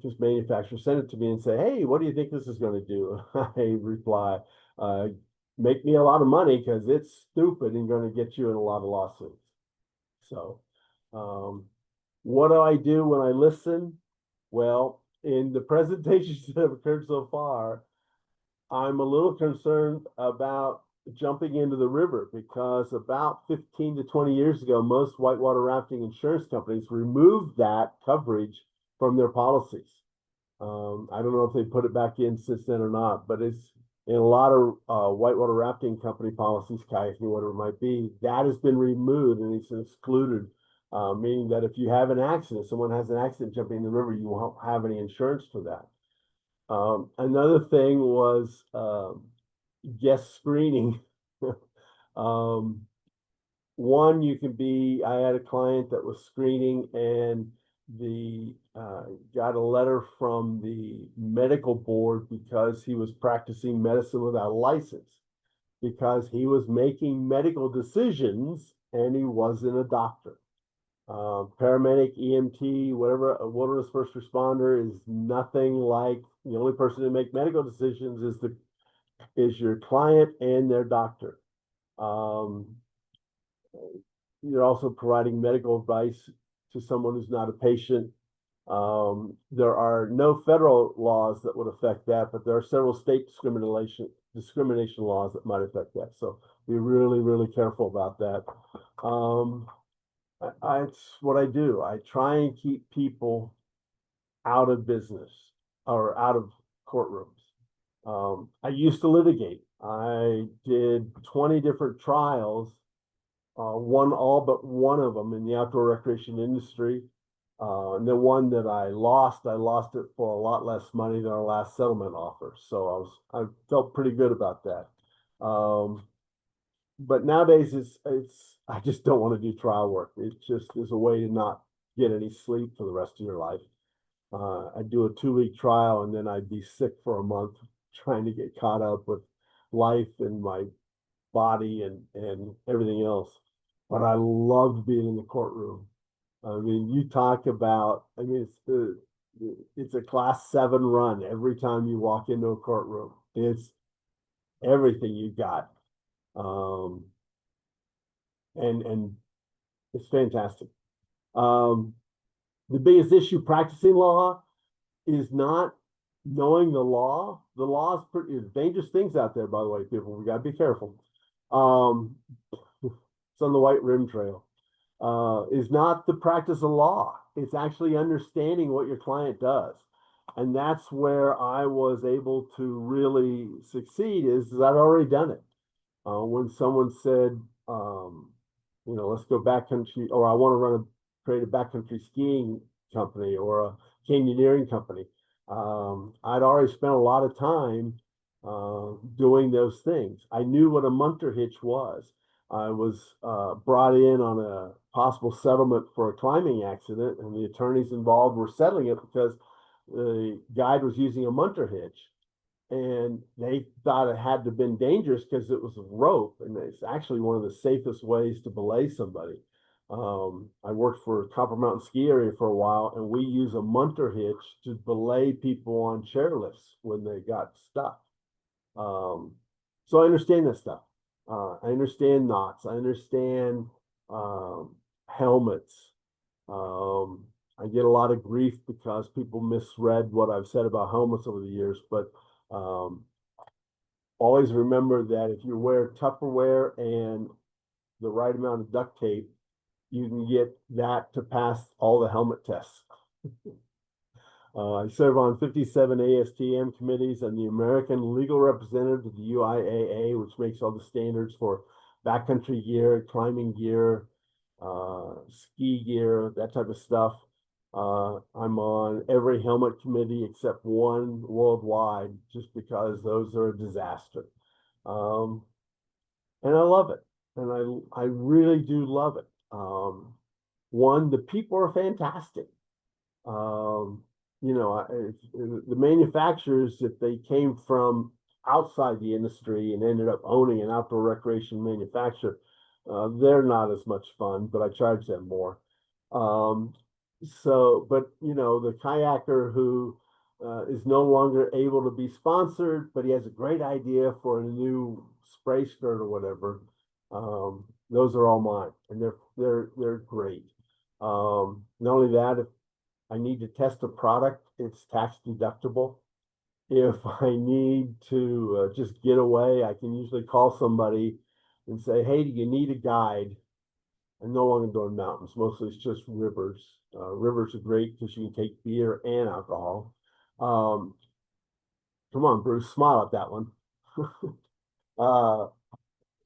Just manufacturers send it to me and say, hey, what do you think this is going to do? I reply, make me a lot of money because it's stupid and going to get you in a lot of lawsuits. So what do I do when I listen? Well, in the presentations that have occurred so far, I'm a little concerned about jumping into the river because about 15 to 20 years ago, most whitewater rafting insurance companies removed that coverage from their policies. I don't know if they put it back in since then or not, but it's in a lot of whitewater rafting company policies, kayaking, whatever it might be, that has been removed and it's excluded, meaning that if you have an accident, someone has an accident jumping in the river, you won't have any insurance for that. Another thing was guest screening. One, you can be, I had a client that was screening and the got a letter from the medical board because he was practicing medicine without a license, because he was making medical decisions and he wasn't a doctor. Paramedic, EMT, whatever, a wilderness first responder is nothing like, the only person to make medical decisions is your client and their doctor. You're also providing medical advice to someone who's not a patient. There are no federal laws that would affect that, but there are several state discrimination laws that might affect that. So be really, really careful about that. It's what I do. I try and keep people out of business or out of courtrooms. I used to litigate. I did 20 different trials, won all but one of them in the outdoor recreation industry. And the one that I lost it for a lot less money than our last settlement offer. So I felt pretty good about that. But nowadays I just don't want to do trial work. It just is a way to not get any sleep for the rest of your life. I'd do a 2-week trial and then I'd be sick for a month trying to get caught up with life and my body and everything else. But I loved being in the courtroom. I mean, you talk about, I mean, it's a class 7 run every time you walk into a courtroom. It's everything you got. And it's fantastic. The biggest issue practicing law is not knowing the law. The law is pretty dangerous things out there, by the way, people. We gotta be careful. It's on the White Rim Trail. Is not the practice of law. It's actually understanding what your client does. And that's where I was able to really succeed is I've already done it. When someone said, let's go backcountry, or I want to create a backcountry skiing company or a canyoneering company. I'd already spent a lot of time doing those things. I knew what a munter hitch was. I was brought in on a possible settlement for a climbing accident, and the attorneys involved were settling it because the guide was using a munter hitch. And they thought it had to have been dangerous because it was a rope, and it's actually one of the safest ways to belay somebody. I worked for Copper Mountain Ski Area for a while, and we use a munter hitch to belay people on chairlifts when they got stuck. So I understand this stuff. I understand knots. I understand helmets. I get a lot of grief because people misread what I've said about helmets over the years, but always remember that if you wear Tupperware and the right amount of duct tape, you can get that to pass all the helmet tests. I serve on 57 ASTM committees and the American legal representative to the UIAA, which makes all the standards for backcountry gear, climbing gear, ski gear, that type of stuff. I'm on every helmet committee except one worldwide, just because those are a disaster. And I love it. And I really do love it. One, the people are fantastic. The manufacturers, if they came from outside the industry and ended up owning an outdoor recreation manufacturer, they're not as much fun, but I charge them more. But the kayaker who is no longer able to be sponsored, but he has a great idea for a new spray skirt or whatever. Those are all mine, and they're great. Not only that, if I need to test a product, it's tax deductible. If I need to just get away, I can usually call somebody and say, hey, do you need a guide? I'm no longer doing mountains. Mostly it's just rivers. Rivers are great because you can take beer and alcohol. Come on, Bruce, smile at that one.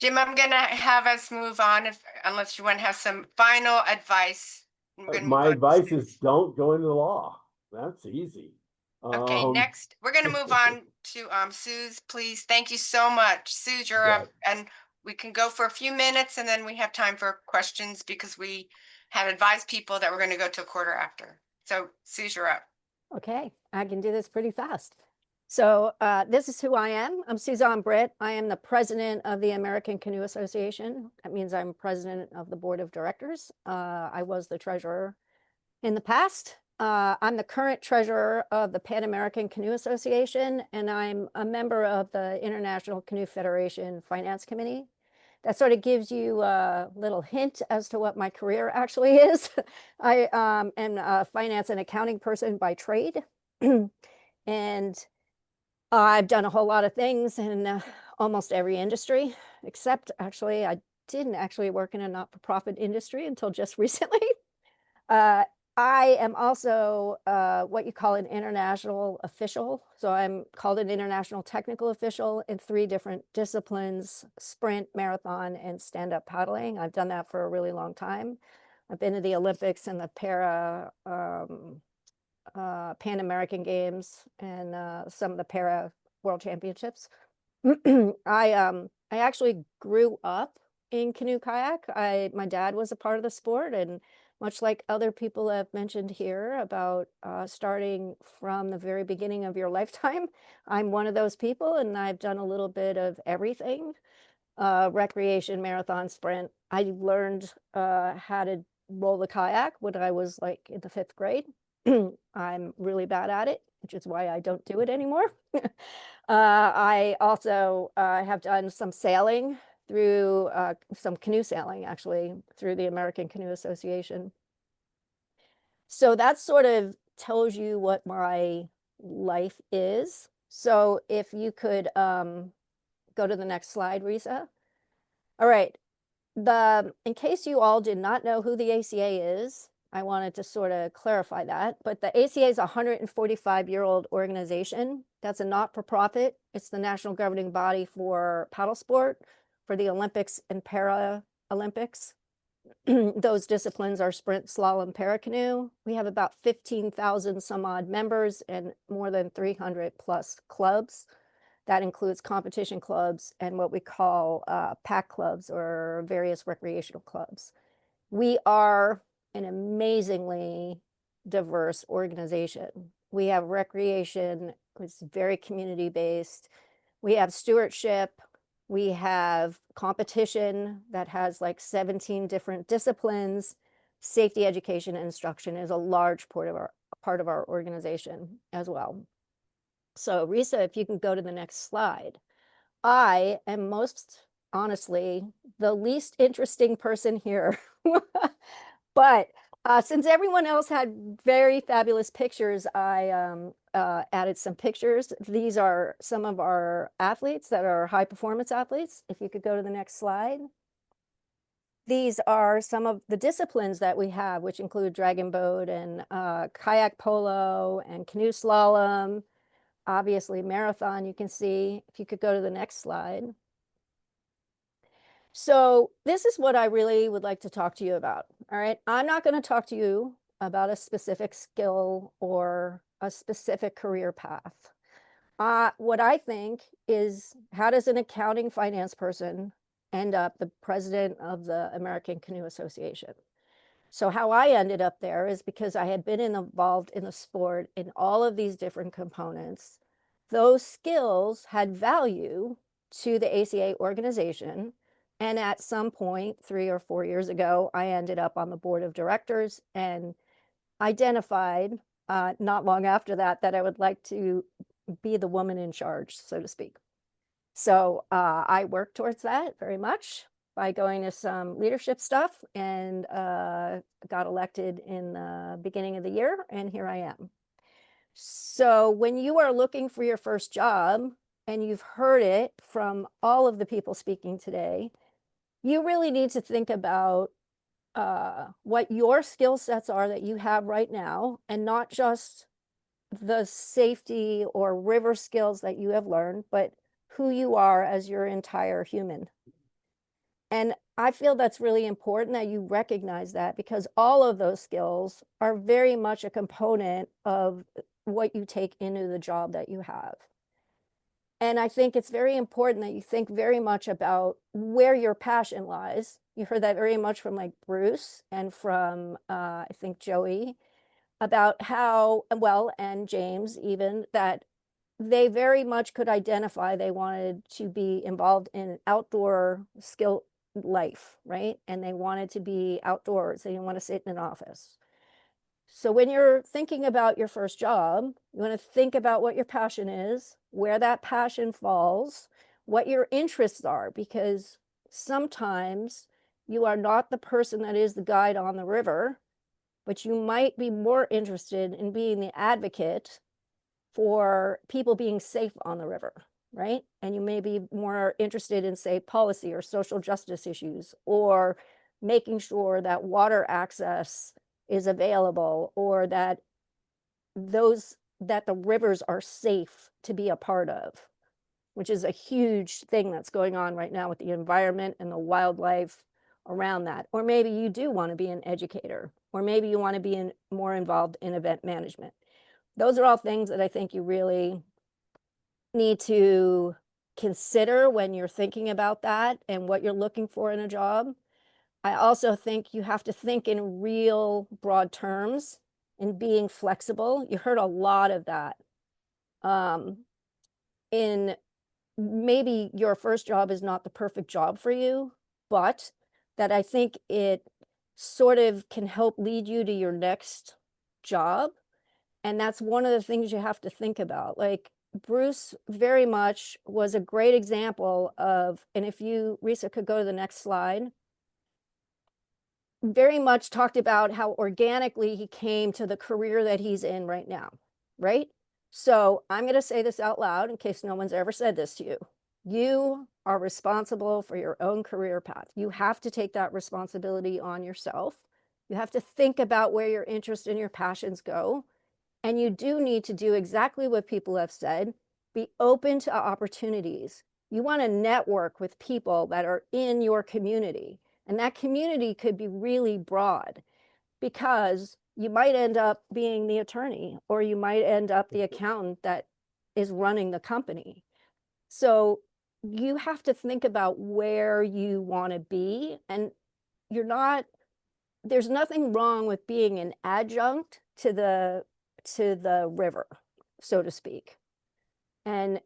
Jim, I'm gonna have us move on unless you want to have some final advice. My advice is don't go into the law. That's easy. Okay, next, we're gonna move on to Suze, please. Thank you so much. Suze, you're up, and we can go for a few minutes and then we have time for questions because we have advised people that we're gonna go to a quarter after. So Suze, you're up. Okay, I can do this pretty fast. So this is who I am. I'm Suzanne Britt. I am the president of the American Canoe Association. That means I'm president of the board of directors. I was the treasurer in the past. I'm the current treasurer of the Pan American Canoe Association, and I'm a member of the International Canoe Federation Finance Committee. That sort of gives you a little hint as to what my career actually is. I am a finance and accounting person by trade. And I've done a whole lot of things in almost every industry, except actually I didn't actually work in a not-for-profit industry until just recently. I am also what you call an international official. So I'm called an international technical official in 3 different disciplines: sprint, marathon, and stand-up paddling. I've done that for a really long time. I've been to the Olympics and the Pan American Games and some of the para world championships. I actually grew up in canoe kayak. My dad was a part of the sport, and much like other people have mentioned here about starting from the very beginning of your lifetime, I'm one of those people, and I've done a little bit of everything. Recreation, marathon, sprint. I learned how to roll the kayak when I was like in the 5th grade. I'm really bad at it, which is why I don't do it anymore. I also have done some sailing through some canoe sailing, actually, through the American Canoe Association. So that sort of tells you what my life is. So if you could go to the next slide, Risa. All right. In case you all did not know who the ACA is, I wanted to sort of clarify that. But the ACA is a 145-year-old organization. That's a not-for-profit. It's the national governing body for paddle sport, for the Olympics and Paralympics. Those disciplines are sprint, slalom, paracanoe. We have about 15,000 some odd members and more than 300 plus clubs. That includes competition clubs and what we call pack clubs or various recreational clubs. We are an amazingly diverse organization. We have recreation, it's very community-based. We have stewardship. We have competition that has like 17 different disciplines. Safety education and instruction is a large part of our organization as well. So Risa, if you can go to the next slide. I am most honestly the least interesting person here. But since everyone else had very fabulous pictures, I added some pictures. These are some of our athletes that are high performance athletes. If you could go to the next slide. These are some of the disciplines that we have, which include dragon boat and kayak polo and canoe slalom. Obviously, marathon, you can see. If you could go to the next slide. So this is what I really would like to talk to you about. All right. I'm not going to talk to you about a specific skill or a specific career path. What I think is, how does an accounting finance person end up the president of the American Canoe Association? So how I ended up there is because I had been involved in the sport in all of these different components. Those skills had value to the ACA organization. And at some point, 3 or 4 years ago, I ended up on the board of directors and identified not long after that I would like to be the woman in charge, so to speak. So I worked towards that very much by going to some leadership stuff and got elected in the beginning of the year, and here I am. So when you are looking for your first job, and you've heard it from all of the people speaking today, you really need to think about what your skill sets are that you have right now, and not just the safety or river skills that you have learned, but who you are as your entire human. And I feel that's really important that you recognize that, because all of those skills are very much a component of what you take into the job that you have. And I think it's very important that you think very much about where your passion lies. You heard that very much from like Bruce and from, I think, Joey, about how, well, and James even, that they very much could identify they wanted to be involved in outdoor skill life, right? And they wanted to be outdoors. They didn't want to sit in an office. So when you're thinking about your first job, you want to think about what your passion is, where that passion falls, what your interests are, because sometimes you are not the person that is the guide on the river, but you might be more interested in being the advocate for people being safe on the river, right? And you may be more interested in, say, policy or social justice issues, or making sure that water access is available, or that the rivers are safe to be a part of, which is a huge thing that's going on right now with the environment and the wildlife around that. Or maybe you do want to be an educator, or maybe you want to be more involved in event management. Those are all things that I think you really need to consider when you're thinking about that and what you're looking for in a job. I also think you have to think in real broad terms and being flexible. You heard a lot of that. In maybe your first job is not the perfect job for you, but that I think it sort of can help lead you to your next job. And that's one of the things you have to think about. Like Bruce very much was a great example of, and if you, Risa, could go to the next slide, very much talked about how organically he came to the career that he's in right now, right? So I'm going to say this out loud in case no one's ever said this to you. You are responsible for your own career path. You have to take that responsibility on yourself. You have to think about where your interests and your passions go. And you do need to do exactly what people have said, be open to opportunities. You want to network with people that are in your community. And that community could be really broad, because you might end up being the attorney, or you might end up the accountant that is running the company. So you have to think about where you want to be. And there's nothing wrong with being an adjunct to the river, so to speak. And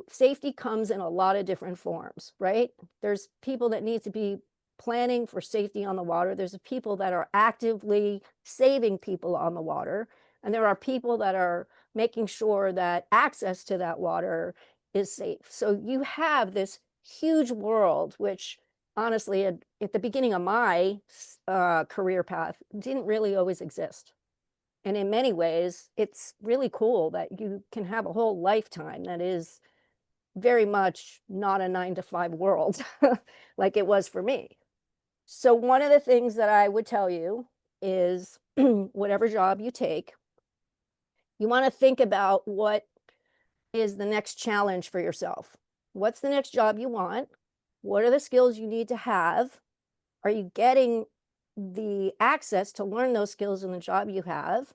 safety comes in a lot of different forms, right? There's people that need to be planning for safety on the water. There's people that are actively saving people on the water. And there are people that are making sure that access to that water is safe. So you have this huge world, which honestly, at the beginning of my career path, didn't really always exist. And in many ways, it's really cool that you can have a whole lifetime that is very much not a 9-to-5 world like it was for me. So one of the things that I would tell you is whatever job you take, you want to think about what is the next challenge for yourself. What's the next job you want? What are the skills you need to have? Are you getting the access to learn those skills in the job you have?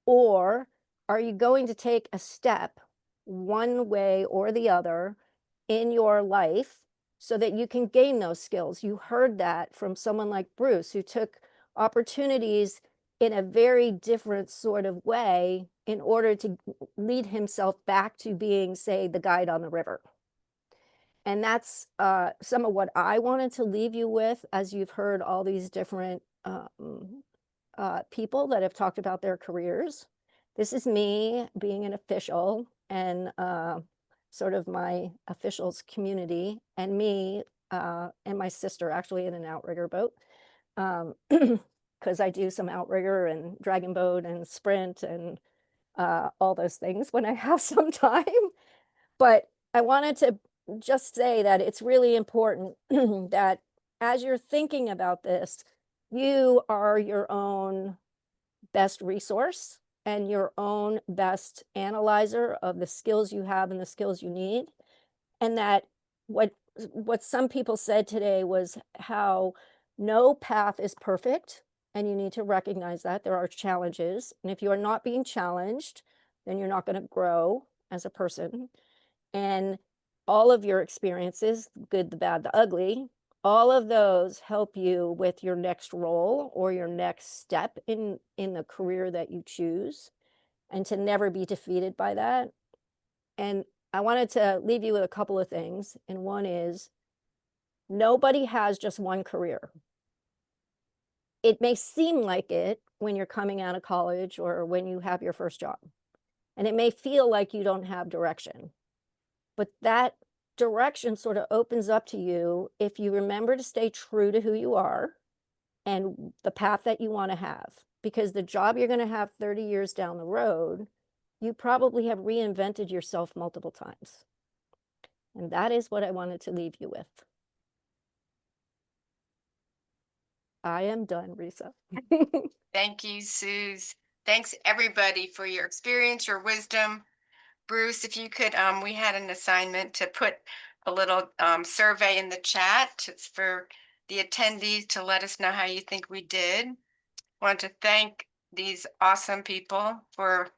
Or are you going to take a step one way or the other in your life so that you can gain those skills? You heard that from someone like Bruce, who took opportunities in a very different sort of way in order to lead himself back to being, say, the guide on the river. And that's some of what I wanted to leave you with, as you've heard all these different people that have talked about their careers. This is me being an official, and sort of my officials community, and me and my sister actually in an outrigger boat, because I do some outrigger and dragon boat and sprint and all those things when I have some time. But I wanted to just say that it's really important that as you're thinking about this, you are your own best resource and your own best analyzer of the skills you have and the skills you need. And that what some people said today was how no path is perfect, and you need to recognize that there are challenges. And if you are not being challenged, then you're not going to grow as a person. And all of your experiences, the good, the bad, the ugly, all of those help you with your next role or your next step in the career that you choose, and to never be defeated by that. And I wanted to leave you with a couple of things. And one is, nobody has just one career. It may seem like it when you're coming out of college or when you have your first job. And it may feel like you don't have direction. But that direction sort of opens up to you if you remember to stay true to who you are and the path that you want to have. Because the job you're going to have 30 years down the road, you probably have reinvented yourself multiple times. And that is what I wanted to leave you with. I am done, Risa. Thank you, Suze. Thanks, everybody, for your experience, your wisdom. Bruce, if you could, we had an assignment to put a little survey in the chat for the attendees to let us know how you think we did. Want to thank these awesome people for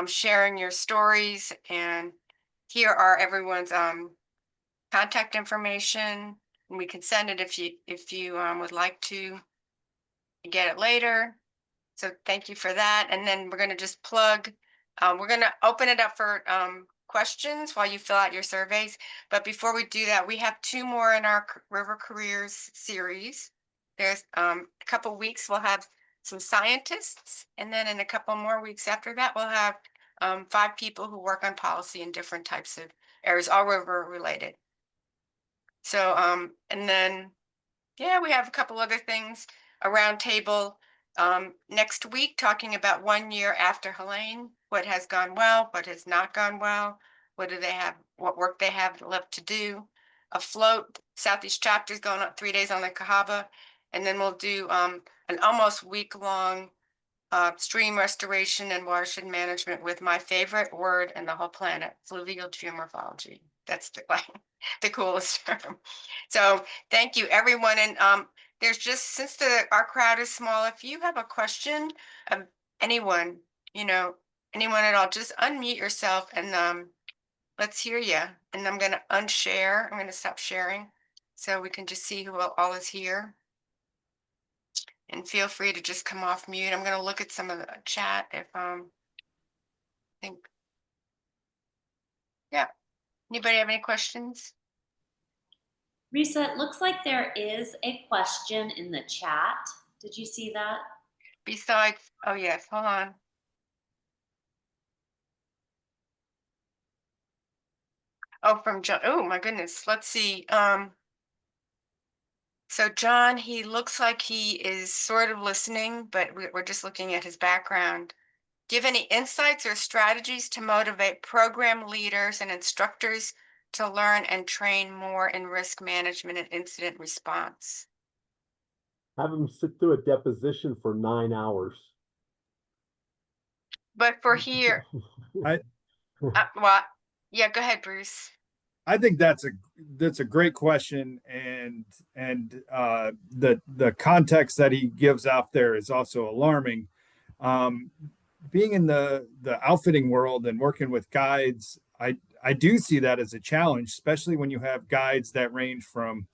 sharing your stories, and here are everyone's contact information. And we can send it if you would like to get it later. So thank you for that. And then we're going to just plug, we're going to open it up for questions while you fill out your surveys. But before we do that, we have 2 more in our River Careers series. There's a couple weeks, we'll have some scientists. And then in a couple more weeks after that, we'll have 5 people who work on policy in different types of areas, all river related. So, and then, yeah, we have a couple other things, a round table next week talking about 1 year after Helene, what has gone well, what has not gone well, what do they have, what work they have left to do. A float, Southeast chapter is going up 3 days on the Cahaba, and then we'll do an almost week-long stream restoration and watershed management with my favorite word in the whole planet, fluvial geomorphology. That's the coolest term. So thank you, everyone. And there's just, since our crowd is small, if you have a question of anyone, anyone at all, just unmute yourself and let's hear you. And I'm going to unshare. I'm going to stop sharing so we can just see who all is here. And feel free to just come off mute. I'm going to look at some of the chat if think. Yeah. Anybody have any questions? Risa, it looks like there is a question in the chat. Did you see that? Besides, oh yes, hold on. Oh, from John. Oh my goodness. Let's see. So John, he looks like he is sort of listening, but we're just looking at his background. Do you have any insights or strategies to motivate program leaders and instructors to learn and train more in risk management and incident response? Have them sit through a deposition for 9 hours. But for here, I well, yeah, go ahead, Bruce. I think that's a great question, and the context that he gives out there is also alarming. Being in the outfitting world and working with guides, I do see that as a challenge, especially when you have guides that range from,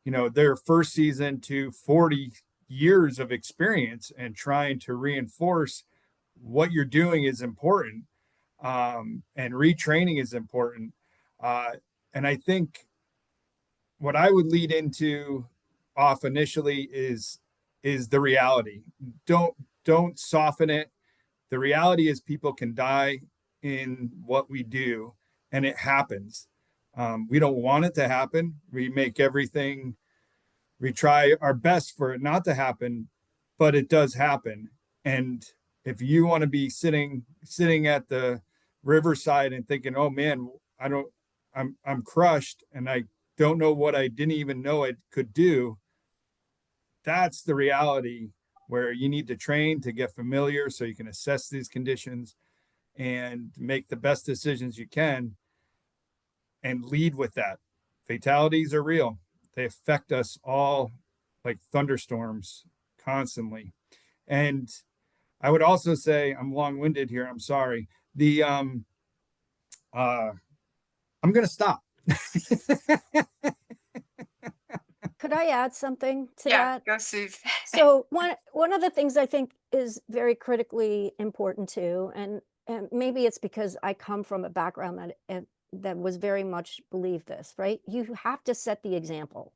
their first season to 40 years of experience, and trying to reinforce what you're doing is important, and retraining is important. And I think what I would lead into off initially is the reality. Don't soften it. The reality is people can die in what we do, and it happens. We don't want it to happen. We make everything, we try our best for it not to happen, but it does happen. And if you want to be sitting at the riverside and thinking, oh man, I'm crushed and I don't know what I didn't even know I could do, that's the reality, where you need to train to get familiar so you can assess these conditions and make the best decisions you can and lead with that. Fatalities are real. They affect us all like thunderstorms constantly. And I would also say, I'm long-winded here, I'm sorry. I'm going to stop. Could I add something to Yeah, that? go Suze. So one of the things I think is very critically important too, and maybe it's because I come from a background that was very much believed this, right? You have to set the example.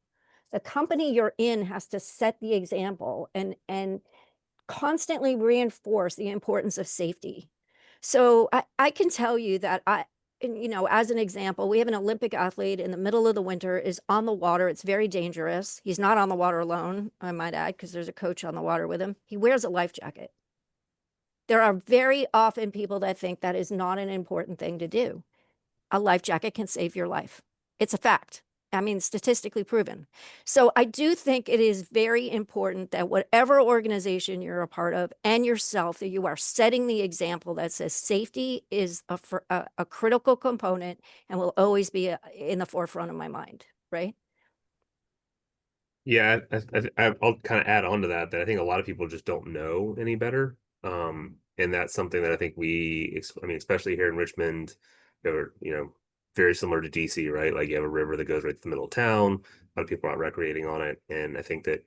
The company you're in has to set the example and constantly reinforce the importance of safety. So I can tell you that as an example, we have an Olympic athlete in the middle of the winter, is on the water. It's very dangerous. He's not on the water alone, I might add, because there's a coach on the water with him. He wears a life jacket. There are very often people that think that is not an important thing to do. A life jacket can save your life. It's a fact. I mean, statistically proven. So I do think it is very important that whatever organization you're a part of and yourself, that you are setting the example that says safety is a critical component and will always be in the forefront of my mind, right? Yeah, I'll kind of add on to that I think a lot of people just don't know any better. And that's something that I think I mean, especially here in Richmond, very similar to DC, right? Like you have a river that goes right through the middle of town. A lot of people aren't recreating on it. And I think that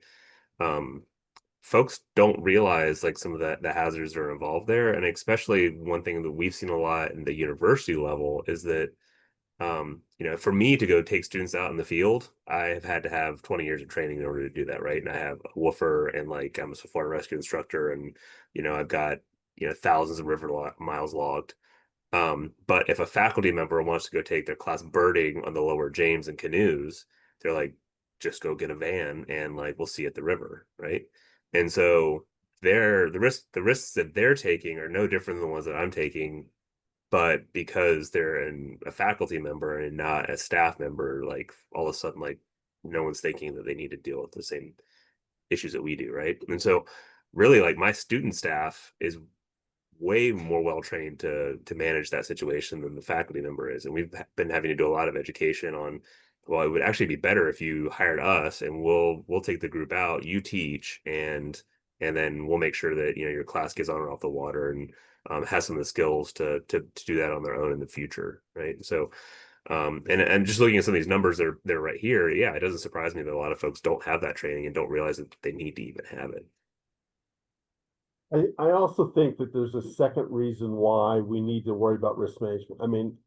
folks don't realize like some of the hazards that are involved there. And especially one thing that we've seen a lot in the university level is that for me to go take students out in the field, I have had to have 20 years of training in order to do that, right? And I have a woofer and like I'm a swift rescue instructor and, I've got, thousands of miles logged. But if a faculty member wants to go take their class birding on the lower James and canoes, they're like, just go get a van and like, we'll see you at the river, right? And so the risks that they're taking are no different than the ones that I'm taking, but because they're a faculty member and not a staff member, like all of a sudden, like no one's thinking that they need to deal with the same issues that we do, right? And so really like my student staff is way more well trained to manage that situation than the faculty member is. And we've been having to do a lot of education on, well, it would actually be better if you hired us and we'll take the group out, you teach, and then we'll make sure that your class gets on and off the water and has some of the skills to do that on their own in the future, right? So and just looking at some of these numbers, they're right here. Yeah, it doesn't surprise me that a lot of folks don't have that training and don't realize that they need to even have it. I also think that there's a second reason why we need to worry about risk management. I mean,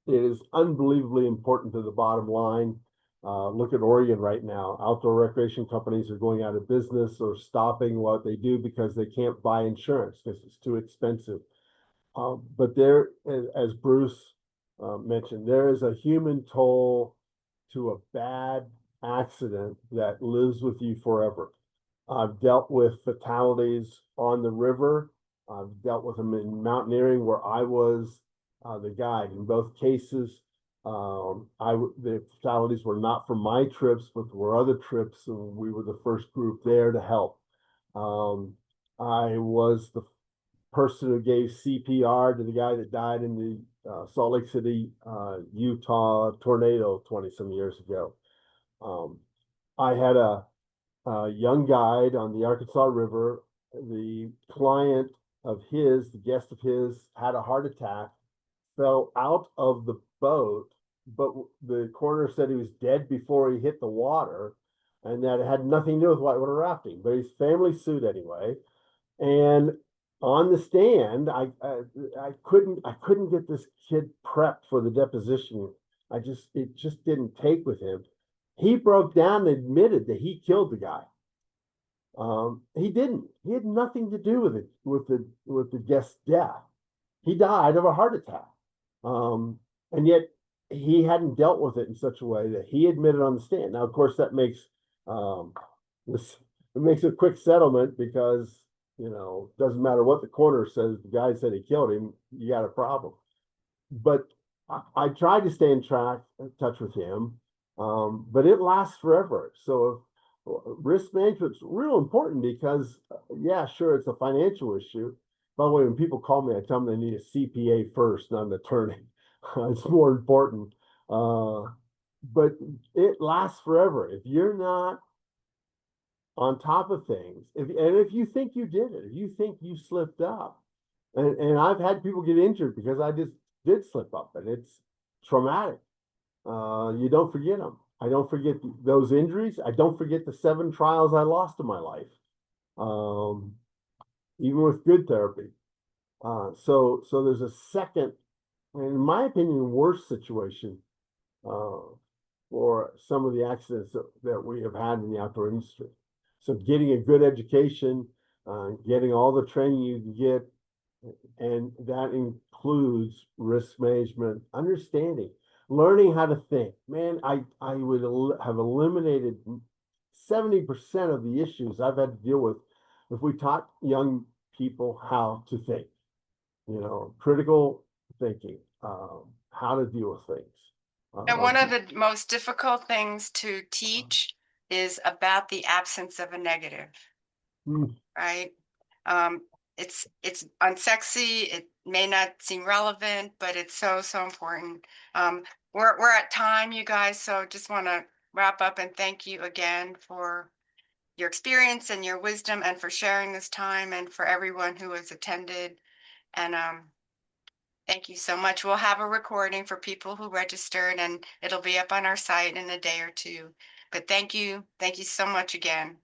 it is unbelievably important to the bottom line. Look at Oregon right now. Outdoor recreation companies are going out of business or stopping what they do because they can't buy insurance because it's too expensive. But there, as Bruce mentioned, there is a human toll to a bad accident that lives with you forever. I've dealt with fatalities on the river. I've dealt with them in mountaineering where I was the guide. In both cases, the fatalities were not from my trips, but were other trips, and we were the first group there to help. I was the person who gave CPR to the guy that died in the Salt Lake City, Utah tornado 20 some years ago. I had a young guide on the Arkansas River. The client of his, the guest of his, had a heart attack, fell out of the boat, but the coroner said he was dead before he hit the water, and that it had nothing to do with whitewater rafting. But his family sued anyway, and on the stand, I couldn't get this kid prepped for the deposition. It just didn't take with him. He broke down and admitted that he killed the guy. He didn't. He had nothing to do with it, with the guest's death. He died of a heart attack. And yet he hadn't dealt with it in such a way that he admitted on the stand. Now, of course, that makes it makes a quick settlement because doesn't matter what the coroner says. The guy said he killed him. You got a problem. But I tried to stay in touch with him. But it lasts forever. So risk management is real important because, yeah, sure, it's a financial issue. By the way, when people call me, I tell them they need a CPA first, not an attorney. It's more important. But it lasts forever. If you're not on top of things, if you think you did it, if you think you slipped up, and I've had people get injured because I just did slip up, and it's traumatic. You don't forget them. I don't forget those injuries. I don't forget the 7 trials I lost in my life, even with good therapy. So there's a second, in my opinion, worse situation for some of the accidents that we have had in the outdoor industry. So getting a good education, getting all the training you can get, and that includes risk management, understanding, learning how to think. Man, I would have eliminated 70% of the issues I've had to deal with if we taught young people how to think, critical thinking, how to deal with things. And one Uh, of the most difficult things to teach is about the absence of a negative, mm, right? It's unsexy. It may not seem relevant, but it's so, so important. We're at time, you guys, so just want to wrap up and thank you again for your experience and your wisdom and for sharing this time and for everyone who has attended. And thank you so much. We'll have a recording for people who registered and it'll be up on our site in a day or two. But thank you. Thank you so much again.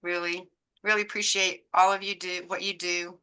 Really, really appreciate all of you do what you do